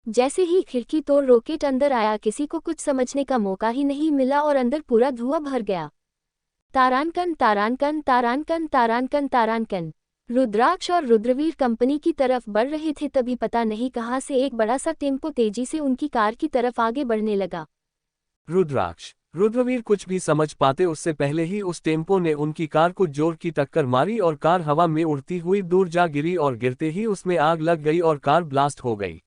जैसे ही खिड़की तोड़ रॉकेट अंदर आया, किसी को कुछ समझने का मौका ही नहीं मिला और अंदर पूरा धुआं भर गया। तारानकन तारानकन तारानकन तारानकन तारानकन। रुद्राक्ष और रुद्रवीर कंपनी की तरफ बढ़ रहे थे, तभी पता नहीं कहां से एक बड़ा सा टेम्पो तेजी से उनकी कार की तरफ आगे बढ़ने लगा। रुद्राक्ष, रुद्रवीर कुछ भी समझ पाते उससे पहले ही उस टेम्पो ने उनकी कार को जोर की टक्कर मारी और कार हवा में उड़ती हुई दूर जा गिरी और गिरते ही उसमें आग लग गई और कार ब्लास्ट हो गई।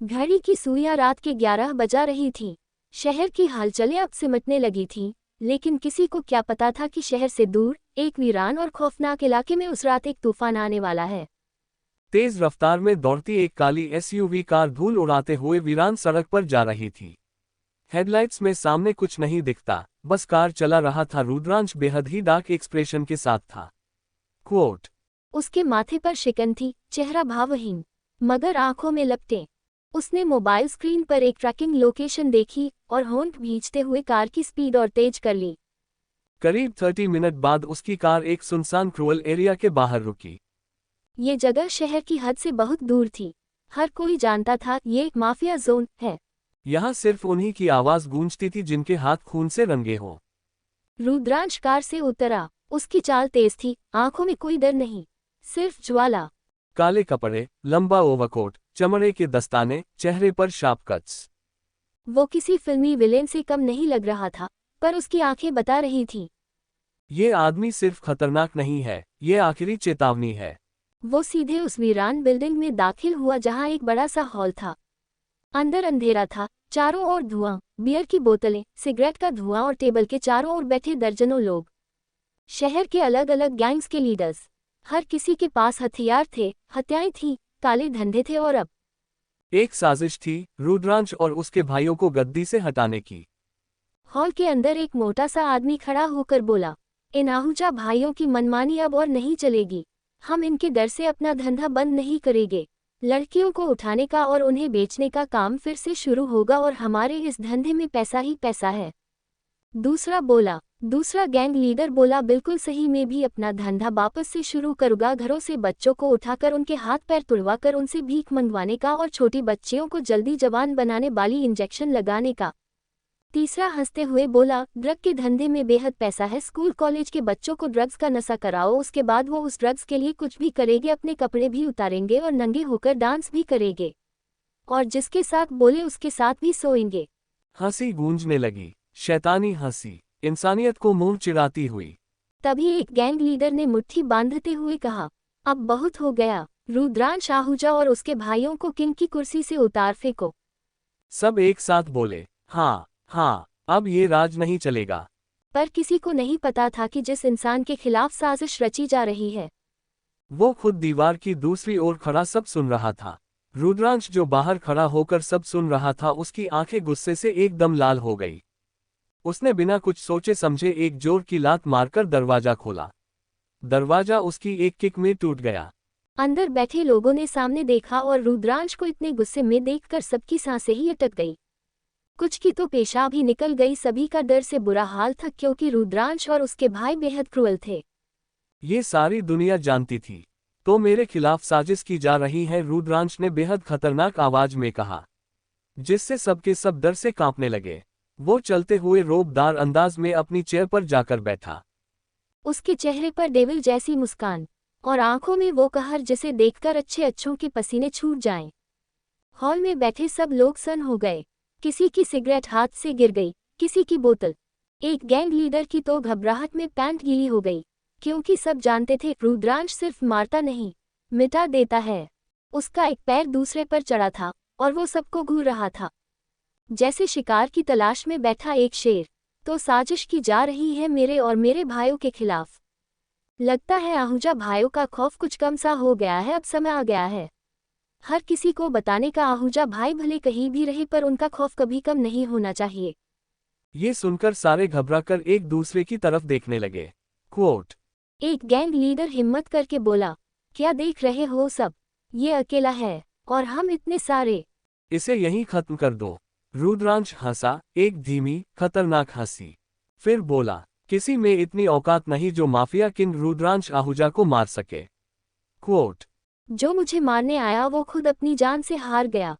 घड़ी की सुइयां रात के 11 बजा रही थी। शहर की हलचलें अब सिमटने लगी थीं, लेकिन किसी को क्या पता था कि शहर से दूर एक वीरान और खौफनाक इलाके में उस रात एक तूफान आने वाला है। तेज रफ्तार में दौड़ती एक काली एसयूवी कार धूल उड़ाते हुए वीरान सड़क पर जा रही थी। हेडलाइट्स में सामने कुछ नहीं दिखता, बस कार चला रहा था। रुद्रांश बेहद ही डार्क एक्सप्रेशन के साथ था। क्वोट, उसके माथे पर शिकन थी, चेहरा भावहीन मगर आंखों में लपटें। उसने मोबाइल स्क्रीन पर एक ट्रैकिंग लोकेशन देखी और होंठ भींचते हुए कार की स्पीड और तेज कर ली। करीब 30 मिनट बाद उसकी कार एक सुनसान क्रूअल एरिया के बाहर रुकी। ये जगह शहर की हद से बहुत दूर थी। हर कोई जानता था ये एक माफिया जोन है। यहाँ सिर्फ उन्हीं की आवाज गूंजती थी जिनके हाथ खून से रंगे हों। रुद्रांश कार से उतरा। उसकी चाल तेज थी, आंखों में कोई डर नहीं, सिर्फ ज्वाला। काले कपड़े, लंबा ओवरकोट, चमड़े के दस्ताने, चेहरे पर शार्प कट्स। वो किसी फिल्मी विलेन से कम नहीं लग रहा था, पर उसकी आंखें बता रही थीं। ये आदमी सिर्फ खतरनाक नहीं है, ये आखिरी चेतावनी है। वो सीधे उस वीरान बिल्डिंग में दाखिल हुआ जहां एक बड़ा सा हॉल था। अंदर अंधेरा था, चारों ओर धुआं, बियर की बोतलें, सिगरेट का धुआं और टेबल के चारों ओर बैठे दर्जनों लोग। शहर के अलग अलग गैंग्स के लीडर्स। हर किसी के पास हथियार थे, हत्याएं थीं, काले धंधे थे और अब एक साजिश थी रुद्रांश और उसके भाइयों को गद्दी से हटाने की। हॉल के अंदर एक मोटा सा आदमी खड़ा होकर बोला, इन आहूजा भाइयों की मनमानी अब और नहीं चलेगी। हम इनके डर से अपना धंधा बंद नहीं करेंगे। लड़कियों को उठाने का और उन्हें बेचने का काम फिर से शुरू होगा और हमारे इस धंधे में पैसा ही पैसा है। दूसरा बोला, दूसरा गैंग लीडर बोला, बिल्कुल सही, मैं भी अपना धंधा वापस से शुरू करूंगा, घरों से बच्चों को उठाकर उनके हाथ पैर तुड़वाकर उनसे भीख मंगवाने का और छोटी बच्चियों को जल्दी जवान बनाने वाली इंजेक्शन लगाने का। तीसरा हंसते हुए बोला, ड्रग के धंधे में बेहद पैसा है, स्कूल कॉलेज के बच्चों को ड्रग्स का नशा कराओ, उसके बाद वो उस ड्रग्स के लिए कुछ भी करेंगे, अपने कपड़े भी उतारेंगे और नंगे होकर डांस भी करेंगे, और जिसके साथ बोले उसके साथ भी सोएंगे। हंसी गूंजने लगी, शैतानी हंसी, इंसानियत को मुंह चिढ़ाती हुई। तभी एक गैंग लीडर ने मुट्ठी बांधते हुए कहा, अब बहुत हो गया, रुद्रांश आहूजा और उसके भाइयों को किंग की कुर्सी से उतार फेंको। सब एक साथ बोले, हाँ हाँ, अब ये राज नहीं चलेगा। पर किसी को नहीं पता था कि जिस इंसान के खिलाफ साजिश रची जा रही है, वो खुद दीवार की दूसरी ओर खड़ा सब सुन रहा था। रुद्रांश जो बाहर खड़ा होकर सब सुन रहा था, उसकी आंखें गुस्से से एकदम लाल हो गई। उसने बिना कुछ सोचे समझे एक जोर की लात मारकर दरवाजा खोला। दरवाजा उसकी एक किक में टूट गया। अंदर बैठे लोगों ने सामने देखा और रुद्रांश को इतने गुस्से में देखकर सबकी सांसें ही अटक गई। कुछ की तो पेशाब ही निकल गई। सभी का डर से बुरा हाल था, क्योंकि रुद्रांश और उसके भाई बेहद क्रूअल थे। ये सारी दुनिया जानती थी, तो मेरे खिलाफ साजिश की जा रही है, रुद्रांश ने बेहद खतरनाक आवाज में कहा, जिससे सबके सब डर से कांपने लगे। वो चलते हुए रोबदार अंदाज में अपनी चेयर पर जाकर बैठा। उसके चेहरे पर डेविल जैसी मुस्कान और आंखों में वो कहर जिसे देखकर अच्छे अच्छों के पसीने छूट जाएं। हॉल में बैठे सब लोग सन्न हो गए। किसी की सिगरेट हाथ से गिर गई, किसी की बोतल। एक गैंग लीडर की तो घबराहट में पैंट गीली हो गई, क्योंकि सब जानते थे रुद्रांश सिर्फ मारता नहीं, मिटा देता है। उसका एक पैर दूसरे पर चढ़ा था और वो सबको घूर रहा था, जैसे शिकार की तलाश में बैठा एक शेर। तो साजिश की जा रही है मेरे और मेरे भाइयों के खिलाफ। लगता है आहूजा भाइयों का खौफ कुछ कम सा हो गया है, अब समय आ गया है हर किसी को बताने का। आहूजा भाई भले कहीं भी रहे, पर उनका खौफ कभी कम नहीं होना चाहिए। ये सुनकर सारे घबराकर एक दूसरे की तरफ देखने लगे। क्वोट। एक गैंग लीडर हिम्मत करके बोला, क्या देख रहे हो सब, ये अकेला है और हम इतने सारे। इसे यहीं खत्म कर दो। रुद्रांश हंसा, एक धीमी खतरनाक हंसी। फिर बोला, किसी में इतनी औकात नहीं जो माफिया किंग रुद्रांश आहूजा को मार सके। क्वोट। जो मुझे मारने आया वो खुद अपनी जान से हार गया।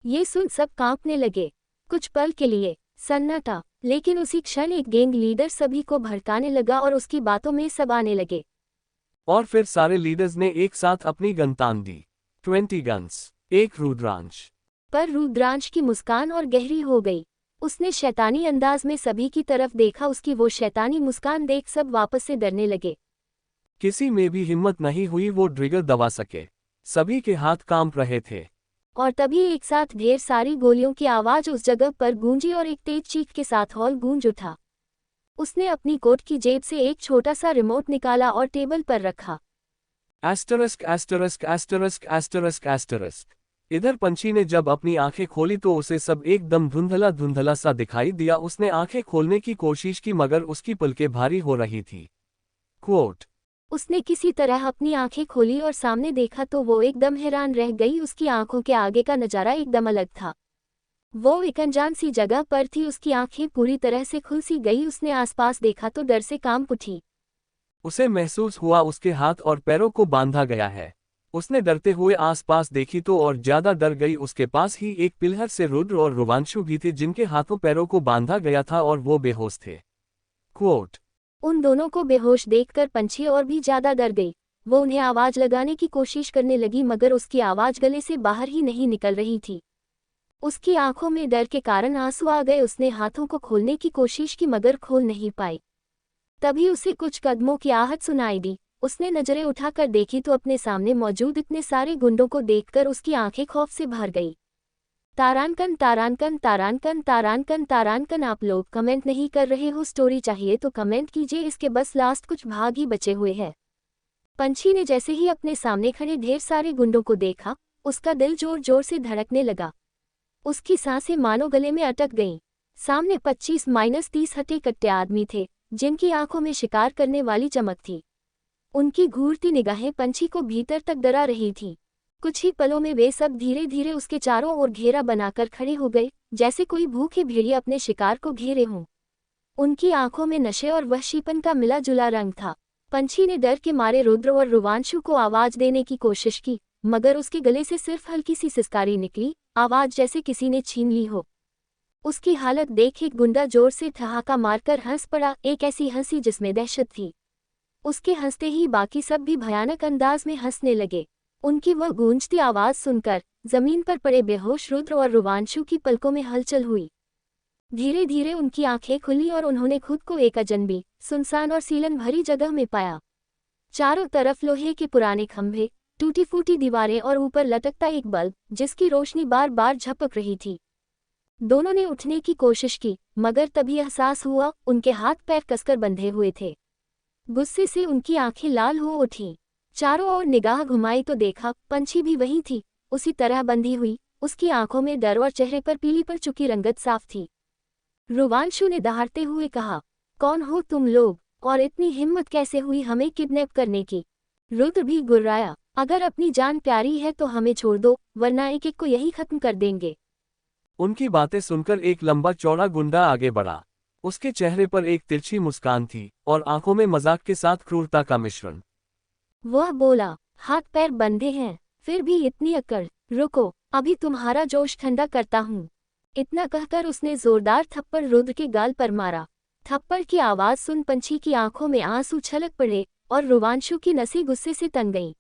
ये सुन सब कांपने लगे। कुछ पल के लिए सन्नाटा, लेकिन उसी क्षण एक गैंग लीडर सभी को भड़काने लगा और उसकी बातों में सब आने लगे। और फिर सारे लीडर्स ने एक साथ अपनी गन तान दी। 20 गन्स, एक रुद्रांश। पर रुद्रांश की मुस्कान और गहरी हो गई। उसने शैतानी अंदाज में सभी की तरफ देखा। उसकी वो शैतानी मुस्कान देख सब वापस से डरने लगे। किसी में भी हिम्मत नहीं हुई वो ट्रिगर दबा सके। सभी के हाथ कांप रहे थे। और तभी एक साथ ढेर सारी गोलियों की आवाज उस जगह पर गूंजी और एक तेज चीख के साथ हॉल गूंज उठा। उसने अपनी कोट की जेब से एक छोटा सा रिमोट निकाला और टेबल पर रखा। Asterisk asterisk asterisk asterisk asterisk. इधर पंछी ने जब अपनी आंखें खोली तो उसे सब एकदम धुंधला धुंधला सा दिखाई दिया। उसने आंखें खोलने की कोशिश की, मगर उसकी पलकें भारी हो रही थी। क्वोट। उसने किसी तरह अपनी आंखें खोली और सामने देखा तो वो एकदम हैरान रह गई। उसकी आंखों के आगे का नजारा एकदम अलग था। वो एक अनजान सी जगह पर थी। उसकी आंखें पूरी तरह से खुल सी गई। उसने आसपास देखा तो डर से कांप उठी। उसे महसूस हुआ उसके हाथ और पैरों को बांधा गया है। उसने डरते हुए आसपास देखी तो और ज्यादा डर गई। उसके पास ही एक पिलहर से रुद्र और रुवांशु भी थे, जिनके हाथों पैरों को बांधा गया था और वो बेहोश थे। क्वोट। उन दोनों को बेहोश देखकर पंछी और भी ज्यादा डर गई। वो उन्हें आवाज लगाने की कोशिश करने लगी, मगर उसकी आवाज गले से बाहर ही नहीं निकल रही थी। उसकी आंखों में डर के कारण आंसू आ गए। उसने हाथों को खोलने की कोशिश की, मगर खोल नहीं पाई। तभी उसे कुछ कदमों की आहट सुनाई दी। उसने नजरें उठाकर देखी तो अपने सामने मौजूद इतने सारे गुंडों को देखकर उसकी आंखें खौफ से भर गई। तारांकन तारांकन तारांकन तारांकन तारांकन। आप लोग कमेंट नहीं कर रहे हो? स्टोरी चाहिए तो कमेंट कीजिए, इसके बस लास्ट कुछ भाग ही बचे हुए हैं। पंछी ने जैसे ही अपने सामने खड़े ढेर सारे गुंडों को देखा, उसका दिल जोर जोर से धड़कने लगा। उसकी सांसें मानो गले में अटक गईं। सामने 25-30 हटे कट्टे आदमी थे, जिनकी आंखों में शिकार करने वाली चमक थी। उनकी घूरती निगाहें पंछी को भीतर तक डरा रही थीं। कुछ ही पलों में वे सब धीरे धीरे उसके चारों ओर घेरा बनाकर खड़े हो गए, जैसे कोई भूखे भेड़िए अपने शिकार को घेरे हों। उनकी आंखों में नशे और वहशीपन का मिला जुला रंग था। पंछी ने डर के मारे रुद्र और रुवांशु को आवाज देने की कोशिश की, मगर उसके गले से सिर्फ हल्की सी सिसकारी निकली, आवाज जैसे किसी ने छीन ली हो। उसकी हालत देख एक गुंडा जोर से ठहाका मारकर हंस पड़ा, एक ऐसी हंसी जिसमें दहशत थी। उसके हंसते ही बाकी सब भी भयानक अंदाज में हंसने लगे। उनकी वह गूंजती आवाज सुनकर जमीन पर पड़े बेहोश रुद्र और रुवांशु की पलकों में हलचल हुई। धीरे धीरे उनकी आंखें खुली और उन्होंने खुद को एक अजनबी, सुनसान और सीलन भरी जगह में पाया। चारों तरफ लोहे के पुराने खंभे, टूटी फूटी दीवारें और ऊपर लटकता एक बल्ब जिसकी रोशनी बार बार झपक रही थी। दोनों ने उठने की कोशिश की, मगर तभी एहसास हुआ उनके हाथ पैर कसकर बंधे हुए थे। गुस्से से उनकी आंखें लाल हो उठीं। चारों ओर निगाह घुमाई तो देखा पंछी भी वहीं थी, उसी तरह बंधी हुई। उसकी आंखों में डर और चेहरे पर पीली पड़ चुकी रंगत साफ थी। रुवांशु ने दहाड़ते हुए कहा, कौन हो तुम लोग, और इतनी हिम्मत कैसे हुई हमें किडनैप करने की? रुद्र भी गुर्राया, अगर अपनी जान प्यारी है तो हमें छोड़ दो, वरना एक एक को यही खत्म कर देंगे। उनकी बातें सुनकर एक लंबा चौड़ा गुंडा आगे बढ़ा। उसके चेहरे पर एक तिरछी मुस्कान थी और आंखों में मजाक के साथ क्रूरता का मिश्रण। वह बोला, हाथ पैर बंधे हैं, फिर भी इतनी अकड़, रुको, अभी तुम्हारा जोश ठंडा करता हूँ। इतना कहकर उसने जोरदार थप्पड़ रुद्र के गाल पर मारा। थप्पड़ की आवाज सुन पंछी की आंखों में आंसू छलक पड़े और रुवांशु की नसें गुस्से से तन गईं।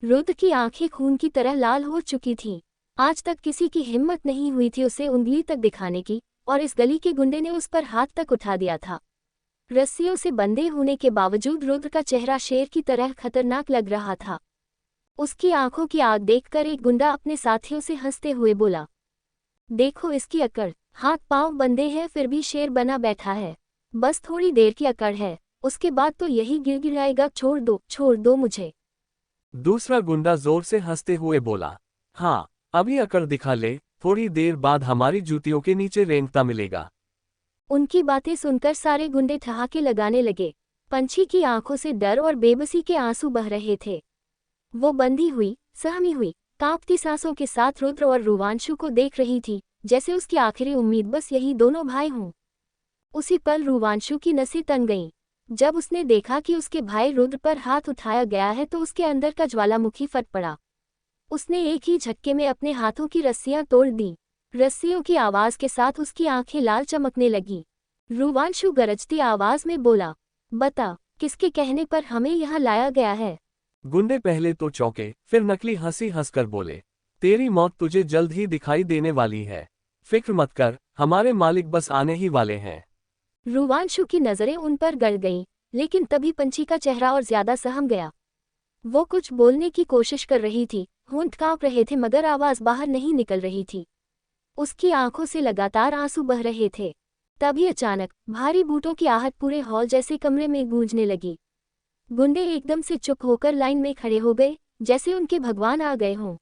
रुद्र की आंखें खून की तरह लाल हो चुकी थीं। आज तक किसी की हिम्मत नहीं हुई थी उसे उंगली तक दिखाने की, और इस गली के गुंडे ने उस पर हाथ तक उठा दिया था। रस्सियों से बंधे होने के बावजूद रुद्र का चेहरा शेर की तरह खतरनाक लग रहा था। उसकी आंखों की आग देखकर एक गुंडा अपने साथियों से हंसते हुए बोला, देखो इसकी अकड़, हाथ पांव बंधे हैं फिर भी शेर बना बैठा है। बस थोड़ी देर की अकड़ है, उसके बाद तो यही गिड़गिड़ाएगा, छोड़ दो मुझे। दूसरा गुंडा जोर से हंसते हुए बोला, हाँ, अभी अकड़ दिखा ले, थोड़ी देर बाद हमारी जूतियों के नीचे रेंगता मिलेगा। उनकी बातें सुनकर सारे गुंडे ठहाके लगाने लगे। पंछी की आंखों से डर और बेबसी के आंसू बह रहे थे। वो बंधी हुई, सहमी हुई, कांपती सांसों के साथ रुद्र और रुवांशु को देख रही थी, जैसे उसकी आखिरी उम्मीद बस यही दोनों भाई हों। उसी पल रुवांशु की नसें तन गईं। जब उसने देखा कि उसके भाई रुद्र पर हाथ उठाया गया है तो उसके अंदर का ज्वालामुखी फट पड़ा। उसने एक ही झटके में अपने हाथों की रस्सियां तोड़ दी। रस्सियों की आवाज के साथ उसकी आंखें लाल चमकने लगीं। रुवांशु गरजती आवाज में बोला, बता, किसके कहने पर हमें यहाँ लाया गया है? गुंडे पहले तो चौंके, फिर नकली हंसी हंसकर बोले, तेरी मौत तुझे जल्द ही दिखाई देने वाली है। फिक्र मत कर, हमारे मालिक बस आने ही वाले हैं। रुवांशु की नजरें उन पर गड़ गईं, लेकिन तभी पंछी का चेहरा और ज्यादा सहम गया। वो कुछ बोलने की कोशिश कर रही थी, होंठ कांप रहे थे मगर आवाज बाहर नहीं निकल रही थी। उसकी आंखों से लगातार आंसू बह रहे थे। तभी अचानक भारी बूटों की आहट पूरे हॉल जैसे कमरे में गूंजने लगी। गुंडे एकदम से चुप होकर लाइन में खड़े हो गए, जैसे उनके भगवान आ गए हों।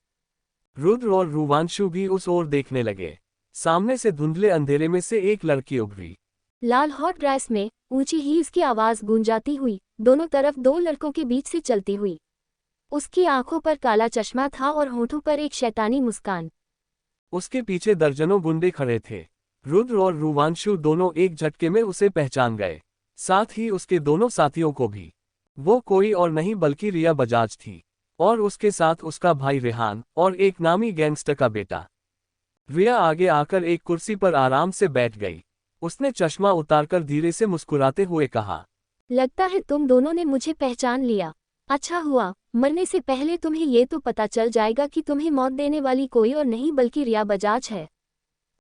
रुद्र और रुवांशु भी उस ओर देखने लगे। सामने से धुंधले अंधेरे में से एक लड़की उभरी। लाल हॉट ड्रेस में, ऊंची हील्स की आवाज गूंजाती हुई, दोनों तरफ दो लड़कों के बीच से चलती हुई। उसकी आंखों पर काला चश्मा था और होठों पर एक शैतानी मुस्कान। उसके पीछे दर्जनों गुंडे खड़े थे। रुद्र और रुवांशु दोनों एक झटके में उसे पहचान गए, साथ ही उसके दोनों साथियों को भी। वो कोई और नहीं बल्कि रिया बजाज थी, और उसके साथ उसका भाई रेहान और एक नामी गैंगस्टर का बेटा। रिया आगे आकर एक कुर्सी पर आराम से बैठ गई। उसने चश्मा उतारकर धीरे से मुस्कुराते हुए कहा, लगता है तुम दोनों ने मुझे पहचान लिया। अच्छा हुआ, मरने से पहले तुम्हें ये तो पता चल जाएगा कि तुम्हें मौत देने वाली कोई और नहीं बल्कि रिया बजाज है।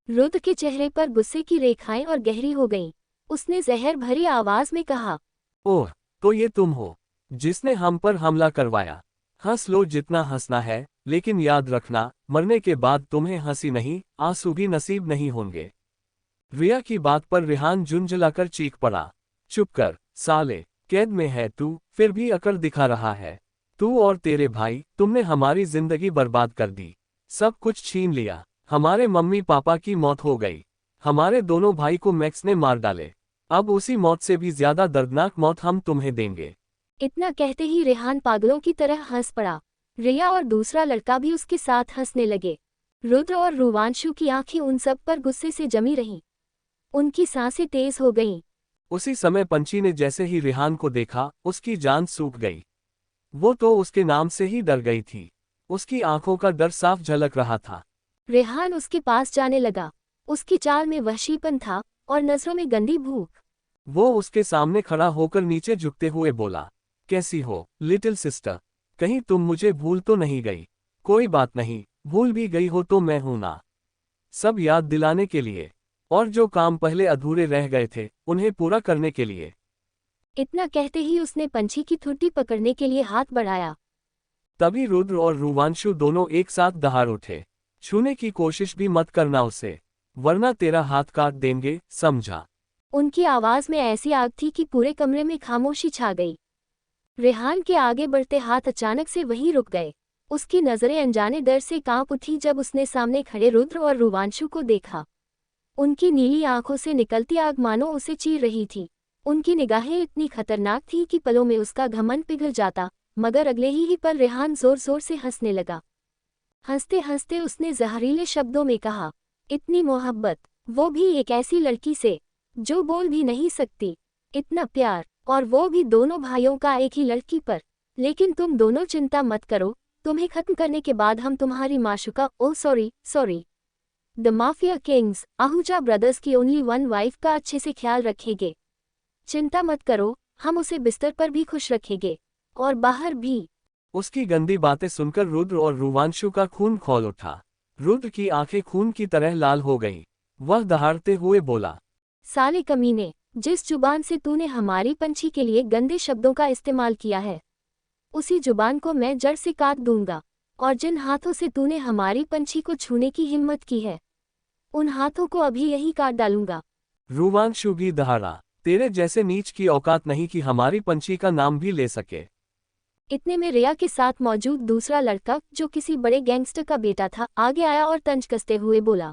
रुद्र के चेहरे पर गुस्से की रेखाएं और गहरी हो गईं। उसने जहर भरी आवाज में कहा, ओह, तो ये तुम हो जिसने हम पर हमला करवाया। हंस लो जितना हंसना है, लेकिन याद रखना, मरने के बाद तुम्हें हंसी नहीं, आंसू भी नसीब नहीं होंगे। रिया की बात पर रेहान झुंझलाकर चीख पड़ा, चुप कर साले, कैद में है तू, फिर भी अकड़ दिखा रहा है। तू और तेरे भाई, तुमने हमारी जिंदगी बर्बाद कर दी, सब कुछ छीन लिया। हमारे मम्मी पापा की मौत हो गई, हमारे दोनों भाई को मैक्स ने मार डाले। अब उसी मौत से भी ज्यादा दर्दनाक मौत हम तुम्हें देंगे। इतना कहते ही रेहान पागलों की तरह हंस पड़ा। रिया और दूसरा लड़का भी उसके साथ हंसने लगे। रुद्र और रुवांशु की आंखें उन सब पर गुस्से से जमी रहीं। उनकी सांसें तेज हो गईं। उसी समय पंछी ने जैसे ही रेहान को देखा, उसकी जान सूख गई। वो तो उसके नाम से ही डर गई थी। उसकी आंखों का डर साफ झलक रहा था। रेहान उसके पास जाने लगा। उसकी चाल में वहशीपन था और नजरों में गंदी भूख। वो उसके सामने खड़ा होकर नीचे झुकते हुए बोला, कैसी हो लिटिल सिस्टर? कहीं तुम मुझे भूल तो नहीं गई? कोई बात नहीं, भूल भी गई हो तो मैं हूं ना, सब याद दिलाने के लिए, और जो काम पहले अधूरे रह गए थे उन्हें पूरा करने के लिए। इतना कहते ही उसने पंछी की ठुड्डी पकड़ने के लिए हाथ बढ़ाया। तभी रुद्र और रुवांशु दोनों एक साथ दहाड़ उठे। छूने की कोशिश भी मत करना उसे, वरना तेरा हाथ काट देंगे, समझा? उनकी आवाज में ऐसी आग थी कि पूरे कमरे में खामोशी छा गई। रेहान के आगे बढ़ते हाथ अचानक से वहीं रुक गए। उसकी नजरें अनजाने डर से कांप उठी जब उसने सामने खड़े रुद्र और रुवांशु को देखा। उनकी नीली आंखों से निकलती आग मानो उसे चीर रही थी। उनकी निगाहें इतनी खतरनाक थी कि पलों में उसका घमंड पिघल जाता, मगर अगले ही पल रेहान जोर जोर से हंसने लगा। हंसते हंसते उसने जहरीले शब्दों में कहा, इतनी मोहब्बत, वो भी एक ऐसी लड़की से जो बोल भी नहीं सकती, इतना प्यार, और वो भी दोनों भाइयों का एक ही लड़की पर। लेकिन तुम दोनों चिंता मत करो, तुम्हें खत्म करने के बाद हम तुम्हारी माशुका, oh sorry, the mafia kings, Ahuja brothers की ओनली वन वाइफ का अच्छे से ख्याल रखेंगे। चिंता मत करो, हम उसे बिस्तर पर भी खुश रखेंगे, और बाहर भी। उसकी गंदी बातें सुनकर रुद्र और रुवांशु का खून खौल उठा। रुद्र की आंखें खून की तरह लाल हो गईं। वह दहाड़ते हुए बोला, साले कमीने, जिस जुबान से तूने हमारी पंछी के लिए गंदे शब्दों का इस्तेमाल किया है, उसी जुबान को मैं जड़ से काट दूंगा। और जिन हाथों से तूने हमारी पंछी को छूने की हिम्मत की है, उन हाथों को अभी यही काट डालूंगा। रुवांशु भी दहाड़ा, तेरे जैसे नीच की औकात नहीं कि हमारी पंछी का नाम भी ले सके। इतने में रिया के साथ मौजूद दूसरा लड़का, जो किसी बड़े गैंगस्टर का बेटा था, आगे आया और तंज कसते हुए बोला,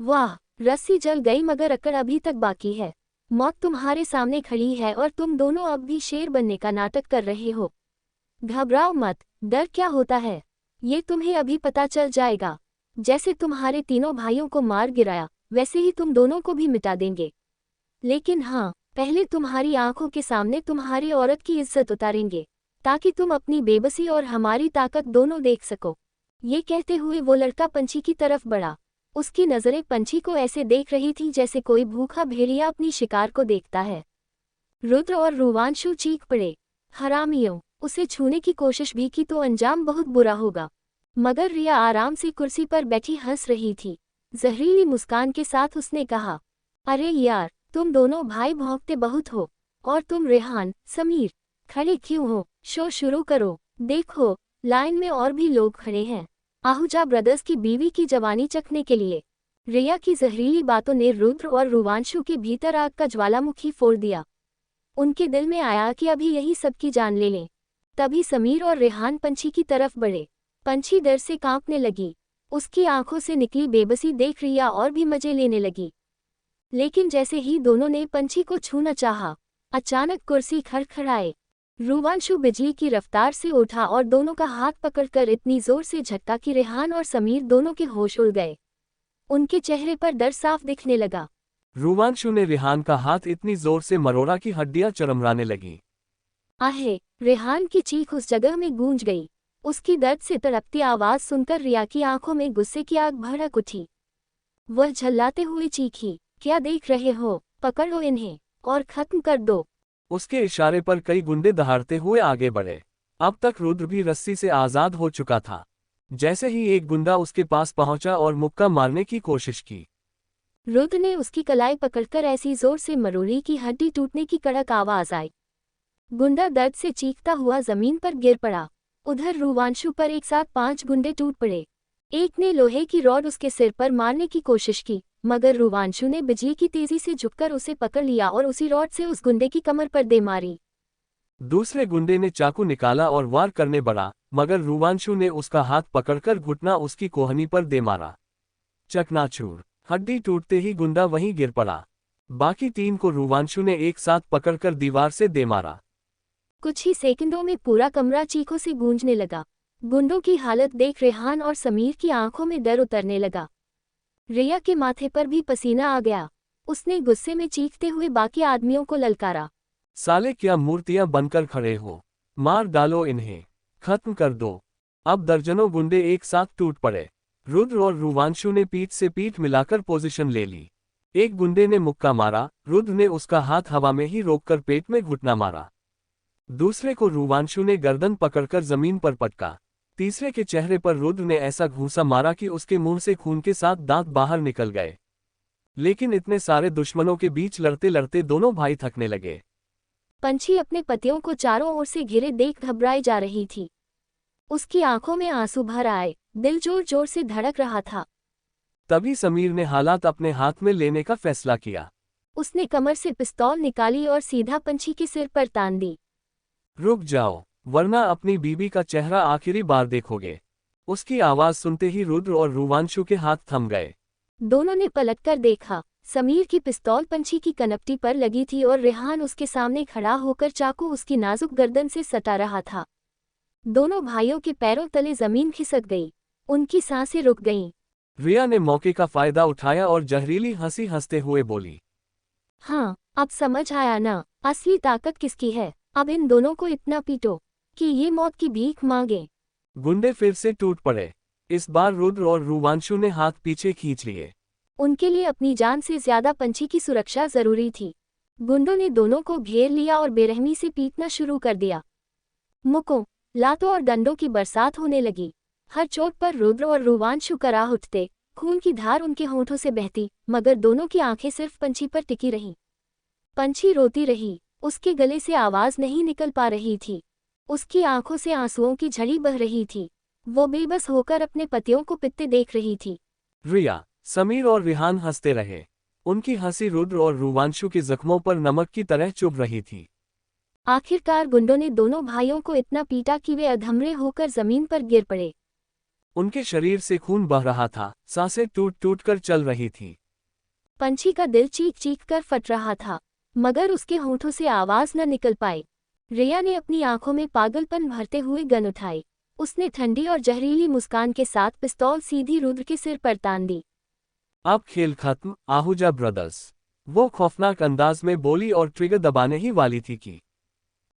वाह, रस्सी जल गई मगर अकड़ अभी तक बाकी है। मौत तुम्हारे सामने खड़ी है और तुम दोनों अब भी शेर बनने का नाटक कर रहे हो। घबराओ मत, डर क्या होता है, ये तुम्हें अभी पता चल जाएगा। जैसे तुम्हारे तीनों भाइयों को मार गिराया, वैसे ही तुम दोनों को भी मिटा देंगे। लेकिन हाँ, पहले तुम्हारी आंखों के सामने तुम्हारी औरत की इज्जत उतारेंगे, ताकि तुम अपनी बेबसी और हमारी ताकत दोनों देख सको। ये कहते हुए वो लड़का पंछी की तरफ बढ़ा। उसकी नज़रें पंछी को ऐसे देख रही थी जैसे कोई भूखा भेड़िया अपनी शिकार को देखता है। रुद्र और रुवांशु चीख पड़े, हरामियों, उसे छूने की कोशिश भी की तो अंजाम बहुत बुरा होगा। मगर रिया आराम से कुर्सी पर बैठी हंस रही थी। जहरीली मुस्कान के साथ उसने कहा, अरे यार, तुम दोनों भाई भौंकते बहुत हो। और तुम रेहान, समीर, खड़े क्यों हो? शो शुरू करो। देखो, लाइन में और भी लोग खड़े हैं, आहूजा ब्रदर्स की बीवी की जवानी चखने के लिए। रिया की जहरीली बातों ने रुद्र और रुवांशु के भीतर आग का ज्वालामुखी फोड़ दिया। उनके दिल में आया कि अभी यही सबकी जान ले लें। तभी समीर और रेहान पंछी की तरफ बढ़े। पंछी डर से कांपने लगी। उसकी आंखों से निकली बेबसी देख रिया और भी मजे लेने लगी। लेकिन जैसे ही दोनों ने पंछी को छूना चाहा, अचानक कुर्सी खड़खड़ाए। रुवांशु बिजली की रफ्तार से उठा और दोनों का हाथ पकड़कर इतनी जोर से झटका कि रेहान और समीर दोनों के होश उड़ गए। उनके चेहरे पर डर साफ दिखने लगा। रुवांशु ने रेहान का हाथ इतनी जोर से मरोड़ा कि हड्डियां चरमराने लगीं। आहे, रेहान की चीख उस जगह में गूंज गई। उसकी दर्द से तड़पती आवाज सुनकर रिया की आंखों में गुस्से की आग भड़क उठी। वह झल्लाते हुए चीखी, क्या देख रहे हो, पकड़ो इन्हें और खत्म कर दो। उसके इशारे पर कई गुंडे दहाड़ते हुए आगे बढ़े। अब तक रुद्र भी रस्सी से आजाद हो चुका था। जैसे ही एक गुंडा उसके पास पहुंचा और मुक्का मारने की कोशिश की, रुद्र ने उसकी कलाई पकड़कर ऐसी जोर से मरोड़ी कि हड्डी टूटने की कड़क आवाज आई। गुंडा दर्द से चीखता हुआ जमीन पर गिर पड़ा। उधर रुवांशु पर एक साथ 5 गुंडे टूट पड़े। एक ने लोहे की रॉड उसके सिर पर मारने की कोशिश की, मगर रुवांशु ने बिजली की तेजी से झुककर उसे पकड़ लिया और उसी रॉड से उस गुंडे की कमर पर दे मारी। दूसरे गुंडे ने चाकू निकाला और वार करने बढ़ा, मगर रुवांशु ने उसका हाथ पकड़कर घुटना उसकी कोहनी पर दे मारा। चकनाचूर, हड्डी टूटते ही गुंडा वहीं गिर पड़ा। बाकी 3 को रुवांशु ने एक साथ पकड़कर दीवार से दे मारा। कुछ ही सेकंडों में पूरा कमरा चीखों से गूंजने लगा। गुंडों की हालत देख रेहान और समीर की आंखों में डर उतरने लगा। रिया के माथे पर भी पसीना आ गया। उसने गुस्से में चीखते हुए बाकी आदमियों को ललकारा। साले क्या मूर्तियां बनकर खड़े हो, मार डालो इन्हें, खत्म कर दो। अब दर्जनों गुंडे एक साथ टूट पड़े। रुद्र और रुवांशु ने पीठ से पीठ मिलाकर पोजीशन ले ली। एक गुंडे ने मुक्का मारा, रुद्र ने उसका हाथ हवा में ही रोककर पेट में घुटना मारा। दूसरे को रुवांशु ने गर्दन पकड़कर जमीन पर पटका। तीसरे के चेहरे पर रुद्र ने ऐसा घूंसा मारा कि उसके मुंह से खून के साथ दांत बाहर निकल गए। लेकिन इतने सारे दुश्मनों के बीच लड़ते लड़ते दोनों भाई थकने लगे। पंछी अपने पतियों को चारों ओर से घिरे देख घबराई जा रही थी। उसकी आंखों में आंसू भर आए, दिल जोर जोर से धड़क रहा था। तभी समीर ने हालात अपने हाथ में लेने का फैसला किया। उसने कमर से पिस्तौल निकाली और सीधा पंछी के सिर पर तान दी। रुक जाओ, वरना अपनी बीबी का चेहरा आखिरी बार देखोगे। उसकी आवाज सुनते ही रुद्र और रुवांशु के हाथ थम गए। दोनों ने पलटकर देखा। समीर की पिस्तौल पंछी की कनपटी पर लगी थी और रेहान उसके सामने खड़ा होकर चाकू उसकी नाजुक गर्दन से सटा रहा था। दोनों भाइयों के पैरों तले जमीन खिसक गई। उनकी सांसें रुक गईं। रिया ने मौके का फायदा उठाया और जहरीली हंसी हंसते हुए बोली, हाँ, अब समझ आया ना, असली ताकत किसकी है। अब इन दोनों को इतना पीटो कि ये मौत की भीख मांगे। गुंडे फिर से टूट पड़े। इस बार रुद्र और रुवांशु ने हाथ पीछे खींच लिए। उनके लिए अपनी जान से ज्यादा पंछी की सुरक्षा जरूरी थी। गुंडों ने दोनों को घेर लिया और बेरहमी से पीटना शुरू कर दिया। मुक्कों, लातों और डंडों की बरसात होने लगी। हर चोट पर रुद्र और रुवांशु कराह उठते, खून की धार उनके होंठों से बहती, मगर दोनों की आंखें सिर्फ पंछी पर टिकी रहीं। पंछी रोती रही, उसके गले से आवाज नहीं निकल पा रही थी। उसकी आंखों से आंसुओं की झड़ी बह रही थी। वो बेबस होकर अपने पतियों को पिटते देख रही थी। रिया, समीर और रिहान हंसते रहे। उनकी हंसी रुद्र और रुवांशु के जख्मों पर नमक की तरह चुभ रही थी। आखिरकार गुंडों ने दोनों भाइयों को इतना पीटा कि वे अधमरे होकर जमीन पर गिर पड़े। उनके शरीर से खून बह रहा था, सांसें टूट टूट कर चल रही थीं। पंछी का दिल चीख चीख कर फट रहा था, मगर उसके होंठों से आवाज न निकल पाई। रिया ने अपनी आंखों में पागलपन भरते हुए गन उठाई। उसने ठंडी और जहरीली मुस्कान के साथ पिस्तौल सीधी रुद्र के सिर पर तान दी। अब खेल खत्म, आहूजा ब्रदर्स, वो खौफनाक अंदाज में बोली और ट्रिगर दबाने ही वाली थी कि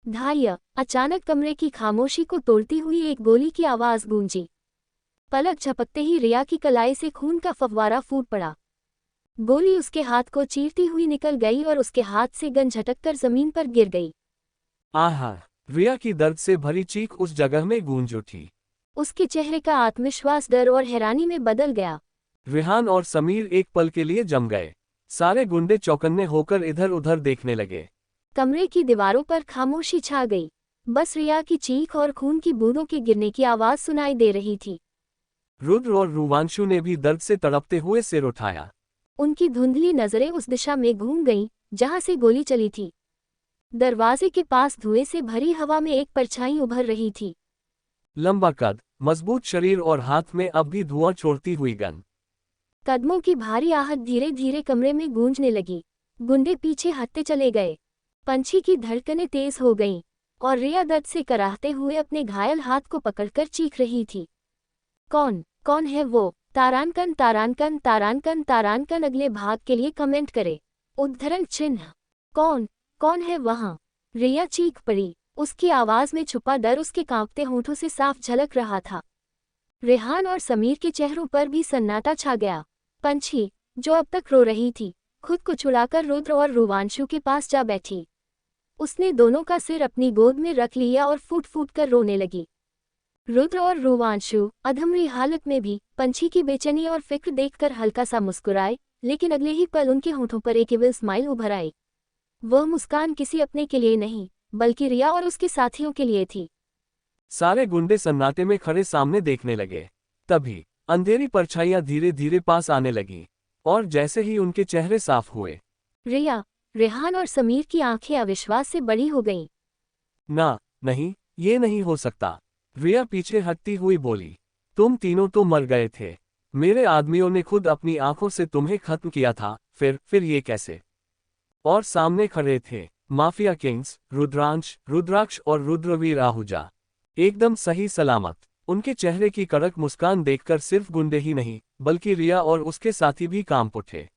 धाय! अचानक कमरे की खामोशी को तोड़ती हुई एक गोली की आवाज गूंजी। पलक झपकते ही रिया की कलाई से खून का फव्वारा फूट पड़ा। गोली उसके हाथ को चीरती हुई निकल गई और उसके हाथ से गन झटककर जमीन पर गिर गई। आहा! रिया की दर्द से भरी चीख उस जगह में गूंज उठी। उसके चेहरे का आत्मविश्वास डर और हैरानी में बदल गया। रिहान और समीर एक पल के लिए जम गए। सारे गुंडे चौकन्ने होकर इधर उधर देखने लगे। कमरे की दीवारों पर खामोशी छा गई। बस रिया की चीख और खून की बूंदों के गिरने की आवाज सुनाई दे रही थी। रुद्र और रुवांशु ने भी दर्द से तड़पते हुए सिर उठाया। उनकी धुंधली नजरें उस दिशा में घूम गईं जहां से गोली चली थी। दरवाजे के पास धुएं से भरी हवा में एक परछाई उभर रही थी। लंबा कद, मजबूत शरीर और हाथ में अब भी धुआं छोड़ती हुई गन। कदमों की भारी आहट धीरे धीरे कमरे में गूंजने लगी। गुंडे पीछे हटते चले गए। पंछी की धड़कनें तेज हो गईं और रिया दर्द से कराहते हुए अपने घायल हाथ को पकड़कर चीख रही थी। कौन है वो? तारांकन तारांकन तारांकन तारांकन। अगले भाग के लिए कमेंट करें। उद्धरण चिन्ह। कौन है वहां? रिया चीख पड़ी। उसकी आवाज में छुपा डर उसके कांपते होंठों से साफ झलक रहा था। रेहान और समीर के चेहरों पर भी सन्नाटा छा गया। पंछी, जो अब तक रो रही थी, खुद को छुड़ाकर रुद्र और रुवांशु के पास जा बैठी। उसने दोनों का सिर अपनी गोद में रख लिया और फूट फूट कर रोने लगी। रुद्र और रुवांशु अधमरी हालत में भी पंछी की बेचैनी और फिक्र देखकर हल्का सा मुस्कुराए, लेकिन अगले ही पल उनके होंठों पर एक इविल स्माइल उभर आई। वह मुस्कान किसी अपने के लिए नहीं, बल्कि रिया और उसके साथियों के लिए थी। सारे गुंडे सन्नाटे में खड़े सामने देखने लगे। तभी अंधेरी परछाइयां धीरे धीरे पास आने लगी और जैसे ही उनके चेहरे साफ हुए, रिया, रेहान और समीर की आंखें अविश्वास से बड़ी हो गईं। नहीं, ये नहीं हो सकता। रिया पीछे हटती हुई बोली, तुम तीनों तो मर गए थे। मेरे आदमियों ने खुद अपनी आंखों से तुम्हें खत्म किया था, फिर ये कैसे? और सामने खड़े थे माफिया किंग्स, रुद्रांश, रुद्राक्ष और रुद्रवीर आहूजा, एकदम सही सलामत। उनके चेहरे की कड़क मुस्कान देखकर सिर्फ गुंडे ही नहीं, बल्कि रिया और उसके साथी भी कांप उठे।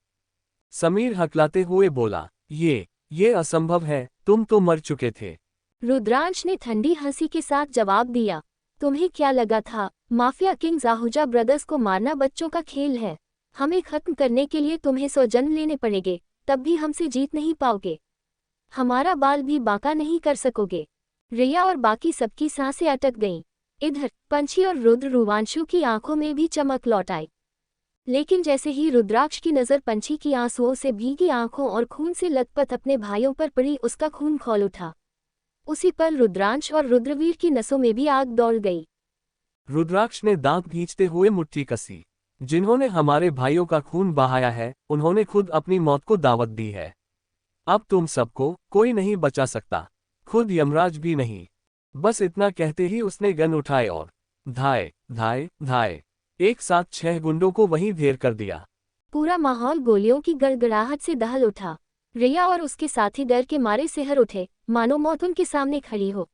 समीर हकलाते हुए बोला, ये असंभव है, तुम तो मर चुके थे। रुद्रांश ने ठंडी हंसी के साथ जवाब दिया, तुम्हें क्या लगा था, माफिया किंग्स आहूजा ब्रदर्स को मारना बच्चों का खेल है। हमें खत्म करने के लिए तुम्हें 100 जन्म लेने पड़ेंगे, तब भी हमसे जीत नहीं पाओगे। हमारा बाल भी बांका नहीं कर सकोगे। रिया और बाकी सबकी सांसें अटक गईं। इधर पंछी और रुद्र रुवांशु की आंखों में भी चमक लौट आई। लेकिन जैसे ही रुद्राक्ष की नज़र पंछी की आंसुओं से भीगी आंखों और खून से लथपथ अपने भाइयों पर पड़ी, उसका खून खौल उठा। उसी पल रुद्रांश और रुद्रवीर की नसों में भी आग दौड़ गई। रुद्राक्ष ने दांत भींचते हुए मुट्ठी कसी। जिन्होंने हमारे भाइयों का खून बहाया है, उन्होंने खुद अपनी मौत को दावत दी है। अब तुम सबको कोई नहीं बचा सकता, खुद यमराज भी नहीं। बस इतना कहते ही उसने गन उठाए और धाए धाए धाए एक साथ 6 गुंडों को वहीं ढेर कर दिया। पूरा माहौल गोलियों की गड़गड़ाहट से दहल उठा। रिया और उसके साथी डर के मारे सिहर उठे, मानो मौत उनके सामने खड़ी हो।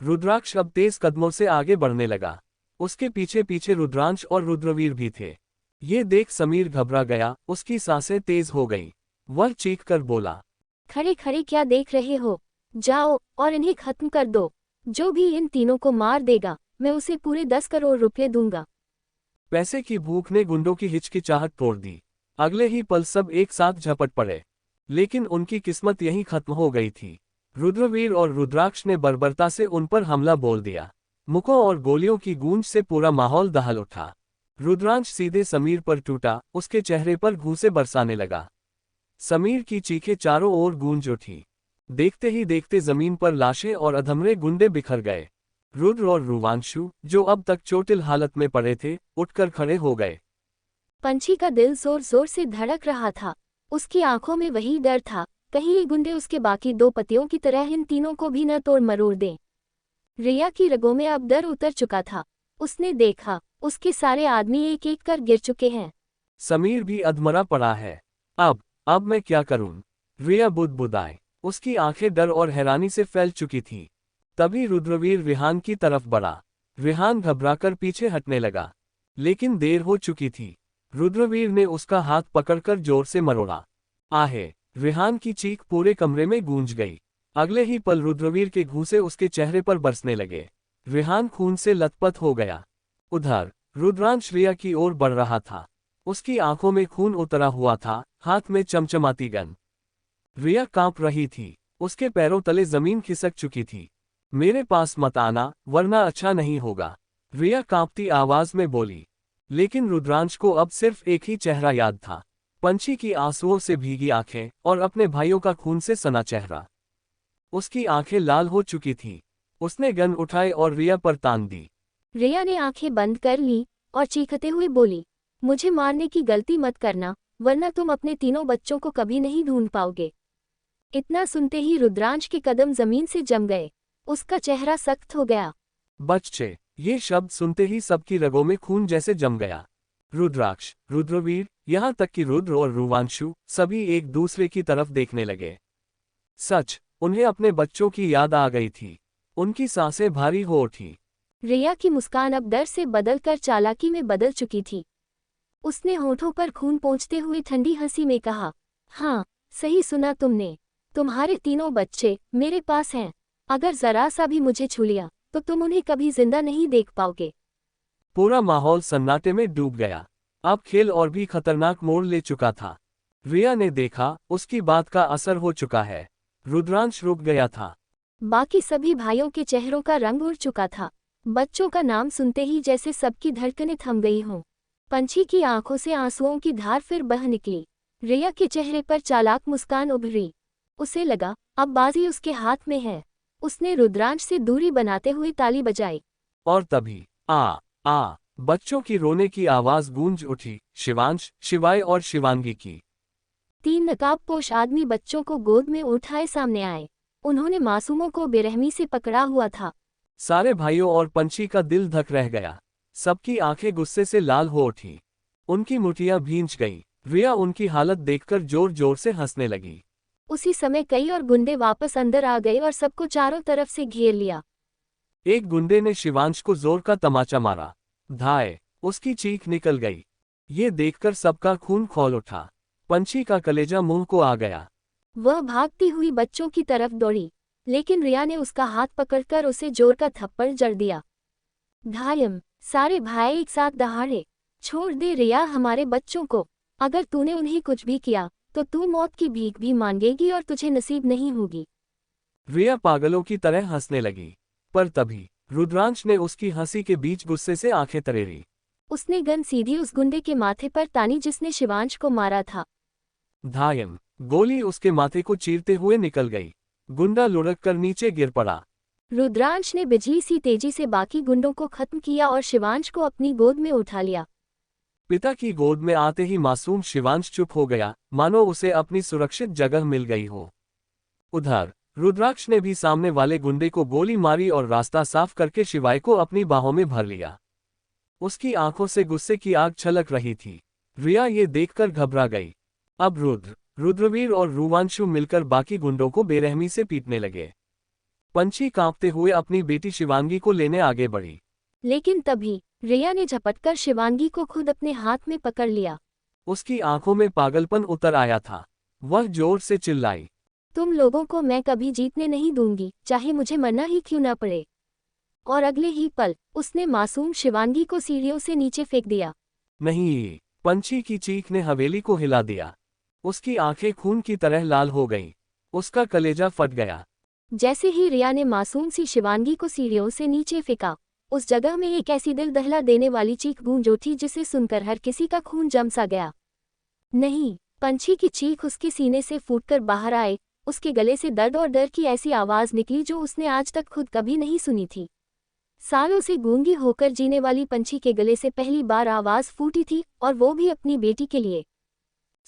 रुद्राक्ष अब तेज कदमों से आगे बढ़ने लगा। उसके पीछे पीछे रुद्रांश और रुद्रवीर भी थे। ये देख समीर घबरा गया, उसकी सांसें तेज हो गईं। वह चीख कर बोला, खड़े खड़े क्या देख रहे हो, जाओ और इन्हें खत्म कर दो। जो भी इन तीनों को मार देगा, मैं उसे पूरे 10 करोड़ रुपए दूंगा। पैसे की भूख ने गुंडों की हिचकिचाहट तोड़ दी। अगले ही पल सब एक साथ झपट पड़े। लेकिन उनकी किस्मत यहीं खत्म हो गई थी। रुद्रवीर और रुद्राक्ष ने बर्बरता से उन पर हमला बोल दिया। मुक्कों और गोलियों की गूंज से पूरा माहौल दहल उठा। रुद्रांश सीधे समीर पर टूटा, उसके चेहरे पर घूंसे बरसाने लगा। समीर की चीखें चारों ओर गूंज उठी। देखते ही देखते जमीन पर लाशें और अधमरे गुंडे बिखर गए। रुद्र और रुवांशु, जो अब तक चोटिल हालत में पड़े थे, उठकर खड़े हो गए। पंछी का दिल जोर जोर से धड़क रहा था। उसकी आंखों में वही डर था, कहीं ये गुंडे उसके बाकी 2 पतियों की तरह इन तीनों को भी न तोड़ मरोड़ दें। रिया की रगों में अब डर उतर चुका था। उसने देखा, उसके सारे आदमी एक एक कर गिर चुके हैं। समीर भी अधमरा पड़ा है। अब मैं क्या करूं? रिया बुदबुदाए। उसकी आंखें डर और हैरानी से फैल चुकी थीं। तभी रुद्रवीर रिहान की तरफ बढ़ा। रिहान घबराकर पीछे हटने लगा, लेकिन देर हो चुकी थी। रुद्रवीर ने उसका हाथ पकड़कर जोर से मरोड़ा। आहे! रिहान की चीख पूरे कमरे में गूंज गई। अगले ही पल रुद्रवीर के घूंसे उसके चेहरे पर बरसने लगे। रिहान खून से लथपथ हो गया। उधर रुद्रांश रिया की ओर बढ़ रहा था। उसकी आंखों में खून उतरा हुआ था, हाथ में चमचमाती गन। रिया कांप रही थी, उसके पैरों तले जमीन खिसक चुकी थी। मेरे पास मत आना, वरना अच्छा नहीं होगा, रिया कांपती आवाज में बोली। लेकिन रुद्रांश को अब सिर्फ एक ही चेहरा याद था, पंछी की आंसुओं से भीगी आंखें और अपने भाइयों का खून से सना चेहरा। उसकी आंखें लाल हो चुकी थीं। उसने गन उठाई और रिया पर तान दी। रिया ने आंखें बंद कर ली और चीखते हुए बोली, मुझे मारने की गलती मत करना, वरना तुम अपने तीनों बच्चों को कभी नहीं ढूंढ पाओगे। इतना सुनते ही रुद्रांश के कदम जमीन से जम गए। उसका चेहरा सख्त हो गया। बच्चे! ये शब्द सुनते ही सबकी रगों में खून जैसे जम गया। रुद्राक्ष, रुद्रवीर, यहाँ तक कि रुद्र और रुवांशु सभी एक दूसरे की तरफ देखने लगे। सच, उन्हें अपने बच्चों की याद आ गई थी। उनकी सांसें भारी हो उठी। रिया की मुस्कान अब डर से बदलकर चालाकी में बदल चुकी थी। उसने होठों पर खून पोंछते हुए ठंडी हंसी में कहा, हाँ, सही सुना तुमने। तुम्हारे तीनों बच्चे मेरे पास हैं। अगर जरा सा भी मुझे छू लिया, तो तुम उन्हें कभी जिंदा नहीं देख पाओगे। पूरा माहौल सन्नाटे में डूब गया। अब खेल और भी खतरनाक मोड़ ले चुका था। रिया ने देखा, उसकी बात का असर हो चुका है। रुद्रांश रुक गया था। बाकी सभी भाइयों के चेहरों का रंग उड़ चुका था। बच्चों का नाम सुनते ही जैसे सबकी धड़कनें थम गई हों। पंछी की आंखों से आंसुओं की धार फिर बह निकली। रिया के चेहरे पर चालाक मुस्कान उभरी। उसे लगा, अब बाजी उसके हाथ में है। उसने रुद्रांश से दूरी बनाते हुए ताली बजाई। और तभी बच्चों की रोने की आवाज गूंज उठी, शिवांश, शिवाय और शिवांगी की। 3 नकाबपोश आदमी बच्चों को गोद में उठाए सामने आए। उन्होंने मासूमों को बेरहमी से पकड़ा हुआ था। सारे भाइयों और पंछी का दिल धक रह गया। सबकी आंखें गुस्से से लाल हो उठी। उनकी मुठियां भींच गईं। रिया उनकी हालत देखकर जोर जोर से हंसने लगी। उसी समय कई और गुंडे वापस अंदर आ गए और सबको चारों तरफ से घेर लिया। एक गुंडे ने शिवांश को जोर का तमाचा मारा। धाए! उसकी चीख निकल गई। ये देखकर सबका खून खौल उठा। पंछी का कलेजा मुंह को आ गया। वह भागती हुई बच्चों की तरफ दौड़ी, लेकिन रिया ने उसका हाथ पकड़कर उसे जोर का थप्पड़ जड़ दिया। धायम! सारे भाई एक साथ दहाड़े। छोड़ दे रिया हमारे बच्चों को। अगर तूने उन्हें कुछ भी किया तो तू मौत की भीख भी मांगेगी और तुझे नसीब नहीं होगी। रिया पागलों की तरह हंसने लगी, पर तभी रुद्रांश ने उसकी हंसी के बीच गुस्से से आंखें तरेरी। उसने गन सीधी उस गुंडे के माथे पर तानी जिसने शिवांश को मारा था। धायम! गोली उसके माथे को चीरते हुए निकल गई। गुंडा लुढ़क कर नीचे गिर पड़ा। रुद्रांश ने बिजली सी तेजी से बाकी गुंडों को खत्म किया और शिवांश को अपनी गोद में उठा लिया। पिता की गोद में आते ही मासूम शिवांश चुप हो गया, मानो उसे अपनी सुरक्षित जगह मिल गई हो। उधर रुद्राक्ष ने भी सामने वाले गुंडे को गोली मारी और रास्ता साफ करके शिवाय को अपनी बाहों में भर लिया। उसकी आंखों से गुस्से की आग छलक रही थी। रिया ये देखकर घबरा गई। अब रुद्रवीर और रुवांशु मिलकर बाकी गुंडों को बेरहमी से पीटने लगे। पंछी कांपते हुए अपनी बेटी शिवांगी को लेने आगे बढ़ी। लेकिन तभी रिया ने झपटकर शिवांगी को खुद अपने हाथ में पकड़ लिया। उसकी आंखों में पागलपन उतर आया था। वह जोर से चिल्लाई, तुम लोगों को मैं कभी जीतने नहीं दूंगी, चाहे मुझे मरना ही क्यों न पड़े। और अगले ही पल उसने मासूम शिवांगी को सीढ़ियों से नीचे फेंक दिया। नहीं! पंछी की चीख ने हवेली को हिला दिया। उसकी आंखें खून की तरह लाल हो गईं। उसका कलेजा फट गया। जैसे ही रिया ने मासूम सी शिवांगी को सीढ़ियों से नीचे फेंका, उस जगह में एक ऐसी दिल दहला देने वाली चीख गूंज उठी जिसे सुनकर हर किसी का खून जम सा गया। नहीं! पंछी की चीख उसके सीने से फूटकर बाहर आए। उसके गले से दर्द और डर की ऐसी आवाज निकली जो उसने आज तक खुद कभी नहीं सुनी थी। सालों से गूंगी होकर जीने वाली पंछी के गले से पहली बार आवाज फूटी थी, और वो भी अपनी बेटी के लिए।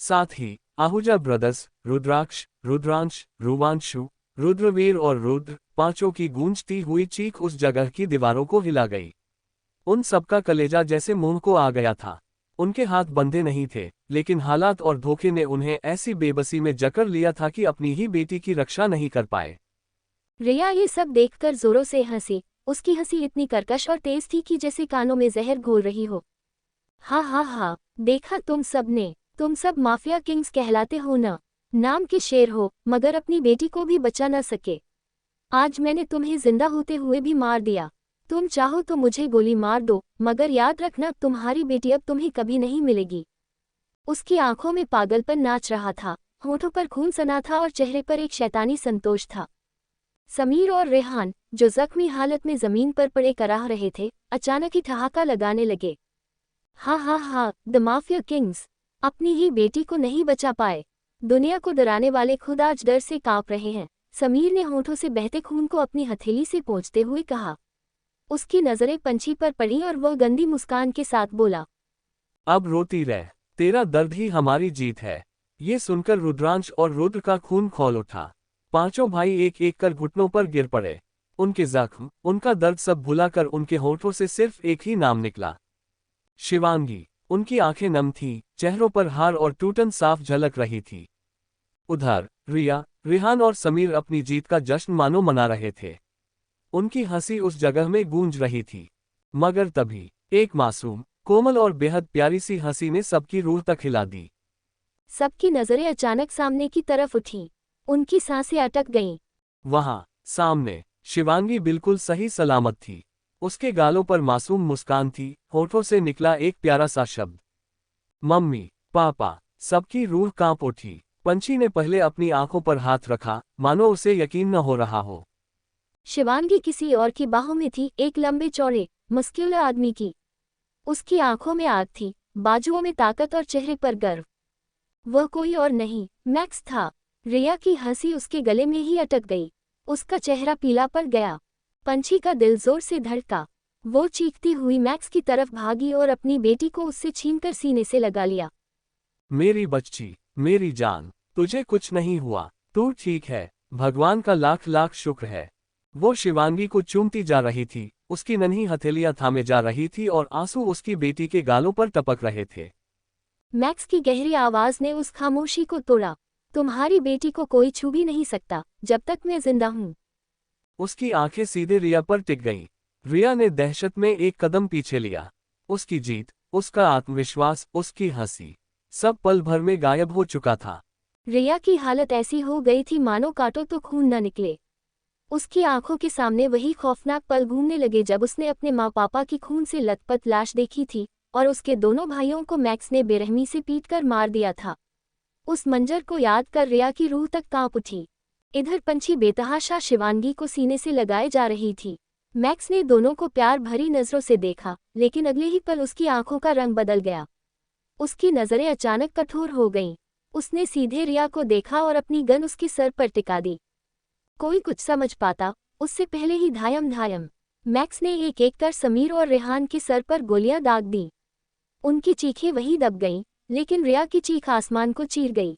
साथ ही आहूजा ब्रदर्स, रुद्राक्ष, रुद्रांश, रुवांशु, रुद्रवीर और रुद्र, पांचों की गूंजती हुई चीख उस जगह की दीवारों को हिला गई। उन सबका कलेजा जैसे मुंह को आ गया था। उनके हाथ बंधे नहीं थे, लेकिन हालात और धोखे ने उन्हें ऐसी बेबसी में जकड़ लिया था कि अपनी ही बेटी की रक्षा नहीं कर पाए। रिया ये सब देखकर जोरों से हंसी। उसकी हंसी इतनी कर्कश और तेज थी कि जैसे कानों में जहर घोल रही हो। हा हा हा! देखा तुम सब ने, तुम सब माफिया किंग्स कहलाते हो ना। नाम के शेर हो, मगर अपनी बेटी को भी बचा न सके। आज मैंने तुम्हें जिंदा होते हुए भी मार दिया। तुम चाहो तो मुझे गोली मार दो, मगर याद रखना तुम्हारी बेटी अब तुम्हें कभी नहीं मिलेगी। उसकी आंखों में पागलपन नाच रहा था, होठों पर खून सना था और चेहरे पर एक शैतानी संतोष था। समीर और रेहान, जो जख्मी हालत में जमीन पर पड़े कराह रहे थे, अचानक ही ठहाका लगाने लगे। हा हा हा! द माफिया किंग्स अपनी ही बेटी को नहीं बचा पाए। दुनिया को डराने वाले खुद आज डर से कांप रहे हैं। समीर ने होठों से बहते खून को अपनी हथेली से पोंछते हुए कहा। उसकी नजरें पंछी पर पड़ी और वह गंदी मुस्कान के साथ बोला, अब रोती रह, तेरा दर्द ही हमारी जीत है। ये सुनकर रुद्रांश और रुद्र का खून खौल उठा। पांचों भाई एक एक कर घुटनों पर गिर पड़े। उनके जख्म, उनका दर्द सब भुलाकर उनके होठों से सिर्फ एक ही नाम निकला, शिवांगी। उनकी आंखें नम थीं, चेहरों पर हार और टूटन साफ झलक रही थी। उधर रिया, रेहान और समीर अपनी जीत का जश्न मानो मना रहे थे। उनकी हंसी उस जगह में गूंज रही थी। मगर तभी एक मासूम, कोमल और बेहद प्यारी सी हंसी ने सबकी रूह तक हिला दी। सबकी नजरें अचानक सामने की तरफ उठीं। उनकी सांसें अटक गईं। वहां सामने शिवांगी बिल्कुल सही सलामत थी। उसके गालों पर मासूम मुस्कान थी, होठों से निकला एक प्यारा सा शब्द, मम्मी, पापा। सबकी रूह कांप उठी। पंछी ने पहले अपनी आंखों पर हाथ रखा, मानो उसे यकीन न हो रहा हो। शिवांगी किसी और की बाहों में थी, एक लंबे चौड़े, मस्क्यूलर आदमी की। उसकी आंखों में आग थी, बाजुओं में ताकत और चेहरे पर गर्व। वह कोई और नहीं, मैक्स था। रिया की हंसी उसके गले में ही अटक गई। उसका चेहरा पीला पड़ गया। पंछी का दिल जोर से धड़का। वो चीखती हुई मैक्स की तरफ भागी और अपनी बेटी को उससे छीनकर सीने से लगा लिया। मेरी बच्ची, मेरी जान, तुझे कुछ नहीं हुआ, तू ठीक है, भगवान का लाख लाख शुक्र है। वो शिवांगी को चूमती जा रही थी, उसकी नन्ही हथेलियां थामे जा रही थी और आंसू उसकी बेटी के गालों पर टपक रहे थे। मैक्स की गहरी आवाज ने उस खामोशी को तोड़ा। तुम्हारी बेटी को कोई छू भी नहीं सकता, जब तक मैं जिंदा हूं। उसकी आंखें सीधे रिया पर टिक गईं। रिया ने दहशत में एक कदम पीछे लिया। उसकी जीत, उसका आत्मविश्वास, उसकी हंसी, सब पल भर में गायब हो चुका था। रिया की हालत ऐसी हो गई थी मानो काटो तो खून न निकले। उसकी आंखों के सामने वही खौफनाक पल घूमने लगे जब उसने अपने माँ पापा की खून से लथपथ लाश देखी थी और उसके दोनों भाइयों को मैक्स ने बेरहमी से पीटकर मार दिया था। उस मंजर को याद कर रिया की रूह तक कांप उठी। इधर पंछी बेतहाशा शिवांगी को सीने से लगाए जा रही थी। मैक्स ने दोनों को प्यार भरी नजरों से देखा, लेकिन अगले ही पल उसकी आंखों का रंग बदल गया। उसकी नजरें अचानक कठोर हो गईं। उसने सीधे रिया को देखा और अपनी गन उसके सर पर टिका दी। कोई कुछ समझ पाता उससे पहले ही धायम धायम मैक्स ने एक एक कर समीर और रेहान के सर पर गोलियां दाग दी। उनकी चीखें वहीं दब गईं, लेकिन रिया की चीख आसमान को चीर गई।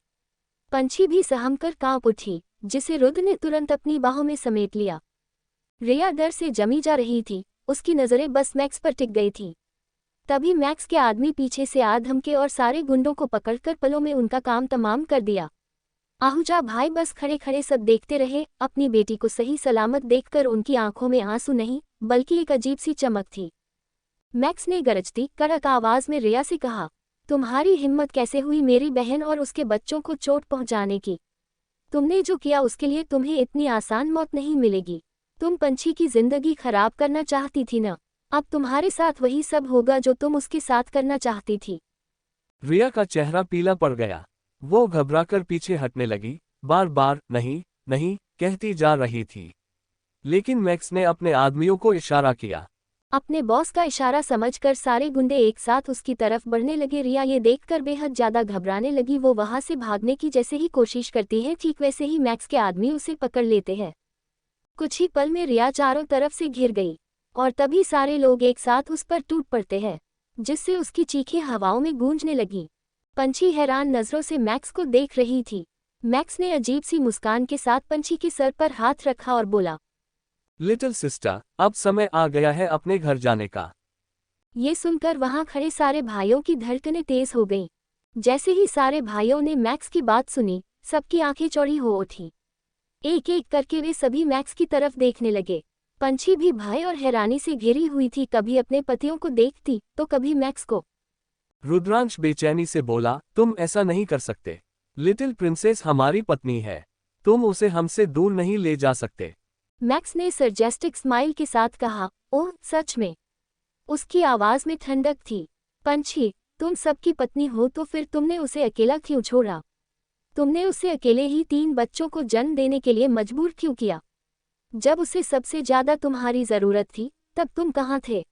पंछी भी सहम कर कांप उठी, जिसे रुद्र ने तुरंत अपनी बाहों में समेट लिया। रिया डर से जमी जा रही थी, उसकी नजरें बस मैक्स पर टिक गई थीं। तभी मैक्स के आदमी पीछे से आ धमके और सारे गुंडों को पकड़कर पलों में उनका काम तमाम कर दिया। आहूजा भाई बस खड़े खड़े सब देखते रहे। अपनी बेटी को सही सलामत देखकर उनकी आंखों में आंसू नहीं बल्कि एक अजीब सी चमक थी। मैक्स ने गरजती कड़क आवाज में रिया से कहा, तुम्हारी हिम्मत कैसे हुई मेरी बहन और उसके बच्चों को चोट पहुंचाने की? तुमने जो किया उसके लिए तुम्हें इतनी आसान मौत नहीं मिलेगी। तुम पंछी की जिंदगी खराब करना चाहती थी न, अब तुम्हारे साथ वही सब होगा जो तुम उसके साथ करना चाहती थी। रिया का चेहरा पीला पड़ गया। वो घबराकर पीछे हटने लगी, बार बार नहीं नहीं कहती जा रही थी। लेकिन मैक्स ने अपने आदमियों को इशारा किया। अपने बॉस का इशारा समझकर सारे गुंडे एक साथ उसकी तरफ बढ़ने लगे। रिया ये देखकर बेहद ज्यादा घबराने लगी। वो वहां से भागने की जैसे ही कोशिश करती है, ठीक वैसे ही मैक्स के आदमी उसे पकड़ लेते हैं। कुछ ही पल में रिया चारों तरफ से घिर गई और तभी सारे लोग एक साथ उस पर टूट पड़ते हैं, जिससे उसकी चीखें हवाओं में गूंजने लगीं। पंछी हैरान नजरों से मैक्स को देख रही थी। मैक्स ने अजीब सी मुस्कान के साथ पंछी के सर पर हाथ रखा और बोला, लिटिल सिस्टर, अब समय आ गया है अपने घर जाने का। ये सुनकर वहां खड़े सारे भाइयों की धड़कनें तेज हो गईं। जैसे ही सारे भाइयों ने मैक्स की बात सुनी, सबकी आंखें चौड़ी हो उठी। एक एक करके वे सभी मैक्स की तरफ देखने लगे। पंछी भी भय और हैरानी से घिरी हुई थी, कभी अपने पतियों को देखती तो कभी मैक्स को। रुद्रांश बेचैनी से बोला, तुम ऐसा नहीं कर सकते। लिटिल प्रिंसेस हमारी पत्नी है, तुम उसे हमसे दूर नहीं ले जा सकते। मैक्स ने सरजेस्टिक स्माइल के साथ कहा, ओह सच में? उसकी आवाज में ठंडक थी। पंछी, तुम सबकी पत्नी हो तो फिर तुमने उसे अकेला क्यों छोड़ा? तुमने उसे अकेले ही 3 बच्चों को जन्म देने के लिए मजबूर क्यों किया? जब उसे सबसे ज्यादा तुम्हारी जरूरत थी तब तुम कहाँ थे?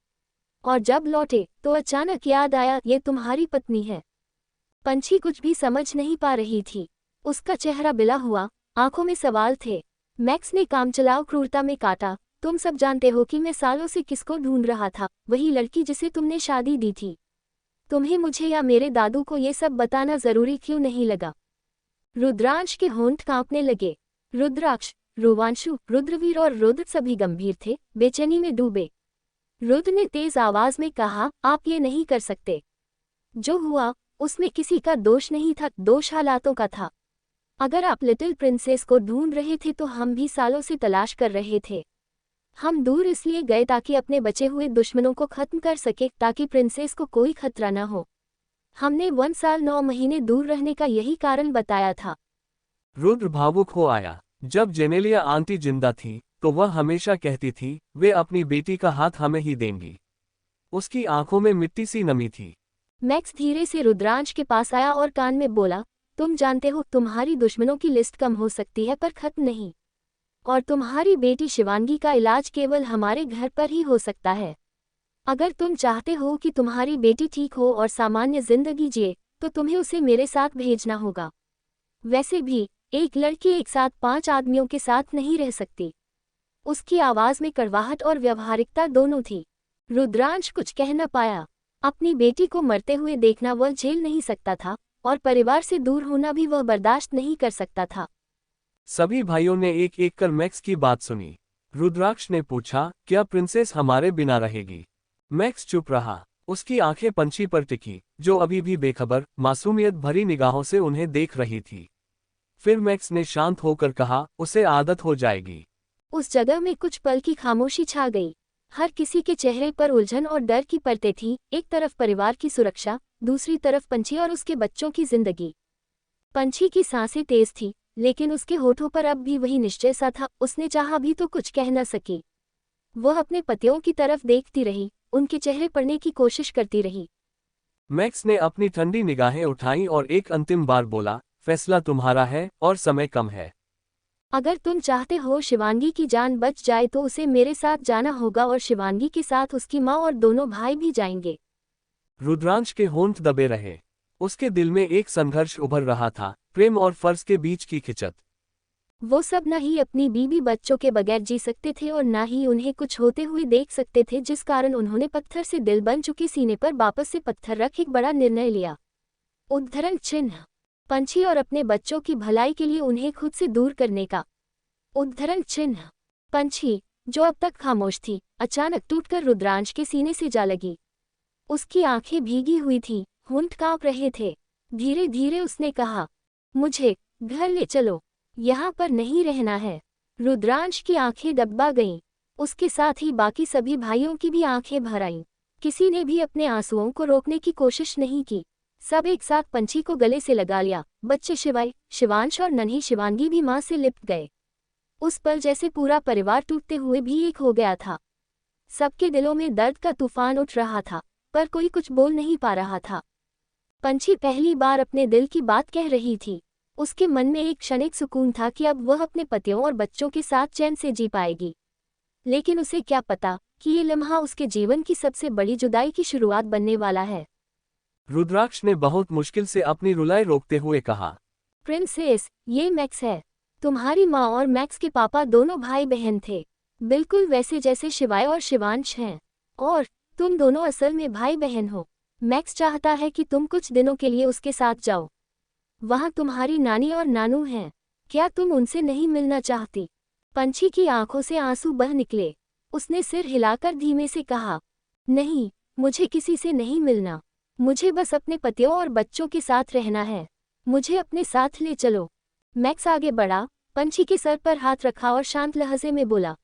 और जब लौटे तो अचानक याद आया ये तुम्हारी पत्नी है। पंछी कुछ भी समझ नहीं पा रही थी। उसका चेहरा बिला हुआ, आंखों में सवाल थे। मैक्स ने कामचलाऊ क्रूरता में काटा, तुम सब जानते हो कि मैं सालों से किसको ढूंढ रहा था, वही लड़की जिसे तुमने शादी दी थी। तुम्हें मुझे या मेरे दादू को ये सब बताना जरूरी क्यों नहीं लगा? रुद्रांश के होंठ कांपने लगे। रुद्राक्ष, रोवांशु, रुद्रवीर और रुद्र सभी गंभीर थे, बेचैनी में डूबे। रुद्र ने तेज आवाज में कहा, आप ये नहीं कर सकते। जो हुआ उसमें किसी का दोष नहीं था, दोष हालातों का था। अगर आप लिटिल प्रिंसेस को ढूंढ रहे थे तो हम भी सालों से तलाश कर रहे थे। हम दूर इसलिए गए ताकि अपने बचे हुए दुश्मनों को खत्म कर सके, ताकि प्रिंसेस को कोई खतरा न हो। हमने 1 साल 9 महीने दूर रहने का यही कारण बताया था। रुद्र भावुक हो आया। जब जेनेलिया आंटी जिंदा थी तो वह हमेशा कहती थी, वे अपनी बेटी का हाथ हमें ही देंगी। उसकी आंखों में मिट्टी सी नमी थी। मैक्स धीरे से रुद्रांश के पास आया और कान में बोला, तुम जानते हो तुम्हारी दुश्मनों की लिस्ट कम हो सकती है पर खत्म नहीं। और तुम्हारी बेटी शिवांगी का इलाज केवल हमारे घर पर ही हो सकता है। अगर तुम चाहते हो कि तुम्हारी बेटी ठीक हो और सामान्य जिंदगी जिए तो तुम्हें उसे मेरे साथ भेजना होगा। वैसे भी एक लड़की एक साथ 5 आदमियों के साथ नहीं रह सकती। उसकी आवाज में कड़वाहट और व्यावहारिकता दोनों थी। रुद्रांश कुछ कह न पाया। अपनी बेटी को मरते हुए देखना वह झेल नहीं सकता था और परिवार से दूर होना भी वह बर्दाश्त नहीं कर सकता था। सभी भाइयों ने एक एक कर मैक्स की बात सुनी। रुद्राक्ष ने पूछा, क्या प्रिंसेस हमारे बिना रहेगी? मैक्स चुप रहा। उसकी आंखें पंछी पर टिकी, जो अभी भी बेखबर, मासूमियत भरी निगाहों से उन्हें देख रही थी। फिर मैक्स ने शांत होकर कहा, उसे आदत हो जाएगी। उस जगह में कुछ पल की खामोशी छा गई। हर किसी के चेहरे पर उलझन और डर की परतें थीं। एक तरफ परिवार की सुरक्षा, दूसरी तरफ पंछी और उसके बच्चों की जिंदगी। पंछी की सांसें तेज थी, लेकिन उसके होठों पर अब भी वही निश्चय सा था, उसने चाहा भी तो कुछ कह न सकी। वह अपने पतियों की तरफ देखती रही, उनके चेहरे पढ़ने की कोशिश करती रही। मैक्स ने अपनी ठंडी निगाहें उठाईं और एक अंतिम बार बोला, फैसला तुम्हारा है और समय कम है। अगर तुम चाहते हो शिवांगी की जान बच जाए तो उसे मेरे साथ जाना होगा और शिवांगी के साथ उसकी माँ और दोनों भाई भी जाएंगे। रुद्रांश के होंठ दबे रहे। उसके दिल में एक संघर्ष उभर रहा था, प्रेम और फर्ज के बीच की खिंचत। वो सब न ही अपनी बीवी बच्चों के बगैर जी सकते थे और न ही उन्हें कुछ होते हुए देख सकते थे, जिस कारण उन्होंने पत्थर से दिल बन चुके सीने पर वापस से पत्थर रख एक बड़ा निर्णय लिया। उद्धरण चिन्ह, पंछी और अपने बच्चों की भलाई के लिए उन्हें खुद से दूर करने का। उद्धरण चिन्ह, पंछी जो अब तक खामोश थी, अचानक टूटकर रुद्रांश के सीने से जा लगी। उसकी आंखें भीगी हुई थीं, होंठ कांप रहे थे। धीरे धीरे उसने कहा, मुझे घर ले चलो, यहाँ पर नहीं रहना है। रुद्रांश की आंखें दबा गईं। उसके साथ ही बाकी सभी भाइयों की भी आंखें भर आईं। किसी ने भी अपने आंसुओं को रोकने की कोशिश नहीं की। सब एक साथ पंछी को गले से लगा लिया। बच्चे शिवाय, शिवांश और नन्ही शिवांगी भी मां से लिपट गए। उस पल जैसे पूरा परिवार टूटते हुए भी एक हो गया था। सबके दिलों में दर्द का तूफान उठ रहा था, पर कोई कुछ बोल नहीं पा रहा था। पंछी पहली बार अपने दिल की बात कह रही थी। उसके मन में एक क्षणिक सुकून था कि अब वह अपने पतियों और बच्चों के साथ चैन से जी पाएगी। लेकिन उसे क्या पता कि ये लम्हा उसके जीवन की सबसे बड़ी जुदाई की शुरुआत बनने वाला है। रुद्राक्ष ने बहुत मुश्किल से अपनी रुलाई रोकते हुए कहा, प्रिंसेस, ये मैक्स है। तुम्हारी माँ और मैक्स के पापा दोनों भाई बहन थे, बिल्कुल वैसे जैसे शिवाय और शिवांश हैं। और तुम दोनों असल में भाई बहन हो। मैक्स चाहता है कि तुम कुछ दिनों के लिए उसके साथ जाओ। वहाँ तुम्हारी नानी और नानू हैं। क्या तुम उनसे नहीं मिलना चाहती? पंछी की आंखों से आंसू बह निकले। उसने सिर हिलाकर धीमे से कहा, नहीं, मुझे किसी से नहीं मिलना। मुझे बस अपने पतियों और बच्चों के साथ रहना है। मुझे अपने साथ ले चलो। मैक्स आगे बढ़ा, पंछी के सर पर हाथ रखा और शांत लहजे में बोला,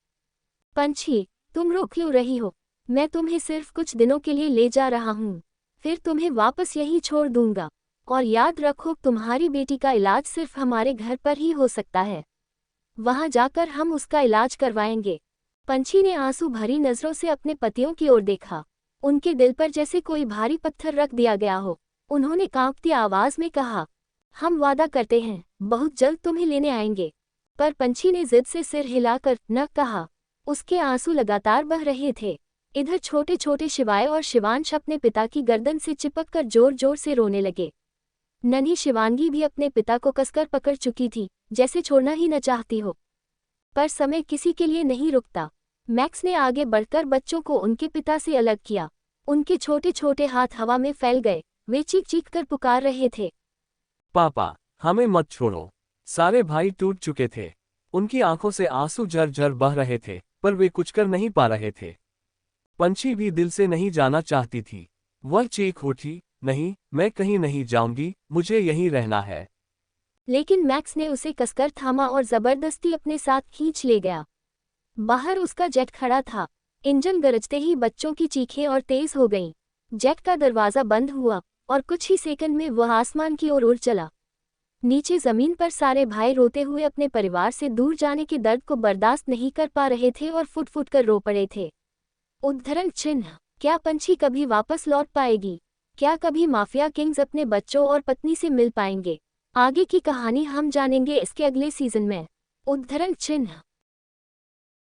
पंछी, तुम रो क्यों रही हो? मैं तुम्हें सिर्फ कुछ दिनों के लिए ले जा रहा हूँ, फिर तुम्हें वापस यहीं छोड़ दूंगा। और याद रखो, तुम्हारी बेटी का इलाज सिर्फ हमारे घर पर ही हो सकता है। वहां जाकर हम उसका इलाज करवाएंगे। पंछी ने आंसू भरी नजरों से अपने पतियों की ओर देखा। उनके दिल पर जैसे कोई भारी पत्थर रख दिया गया हो। उन्होंने कांपती आवाज में कहा, हम वादा करते हैं, बहुत जल्द तुम्हें लेने आएंगे। पर पंछी ने जिद से सिर हिलाकर न कहा। उसके आंसू लगातार बह रहे थे। इधर छोटे छोटे शिवाय और शिवांश अपने पिता की गर्दन से चिपककर जोर जोर से रोने लगे। नन्ही शिवांगी भी अपने पिता को कसकर पकड़ चुकी थी, जैसे छोड़ना ही न चाहती हो। पर समय किसी के लिए नहीं रुकता। मैक्स ने आगे बढ़कर बच्चों को उनके पिता से अलग किया। उनके छोटे छोटे हाथ हवा में फैल गए। वे चीख चीख कर पुकार रहे थे, पापा, हमें मत छोड़ो। सारे भाई टूट चुके थे। उनकी आंखों से आंसू झरझर बह रहे थे, पर वे कुछ कर नहीं पा रहे थे। पंछी भी दिल से नहीं जाना चाहती थी। वह चीख उठी, नहीं, मैं कहीं नहीं जाऊंगी, मुझे यहीं रहना है। लेकिन मैक्स ने उसे कसकर थामा और जबरदस्ती अपने साथ खींच ले गया। बाहर उसका जेट खड़ा था। इंजन गरजते ही बच्चों की चीखें और तेज हो गईं। जेट का दरवाजा बंद हुआ और कुछ ही सेकंड में वह आसमान की ओर उड़ चला। नीचे जमीन पर सारे भाई रोते हुए अपने परिवार से दूर जाने के दर्द को बर्दाश्त नहीं कर पा रहे थे और फुट फुट कर रो पड़े थे। उद्धरण चिन्ह, क्या पंछी कभी वापस लौट पाएगी? क्या कभी माफिया किंग्स अपने बच्चों और पत्नी से मिल पाएंगे? आगे की कहानी हम जानेंगे इसके अगले सीजन में। उद्धरण चिन्ह।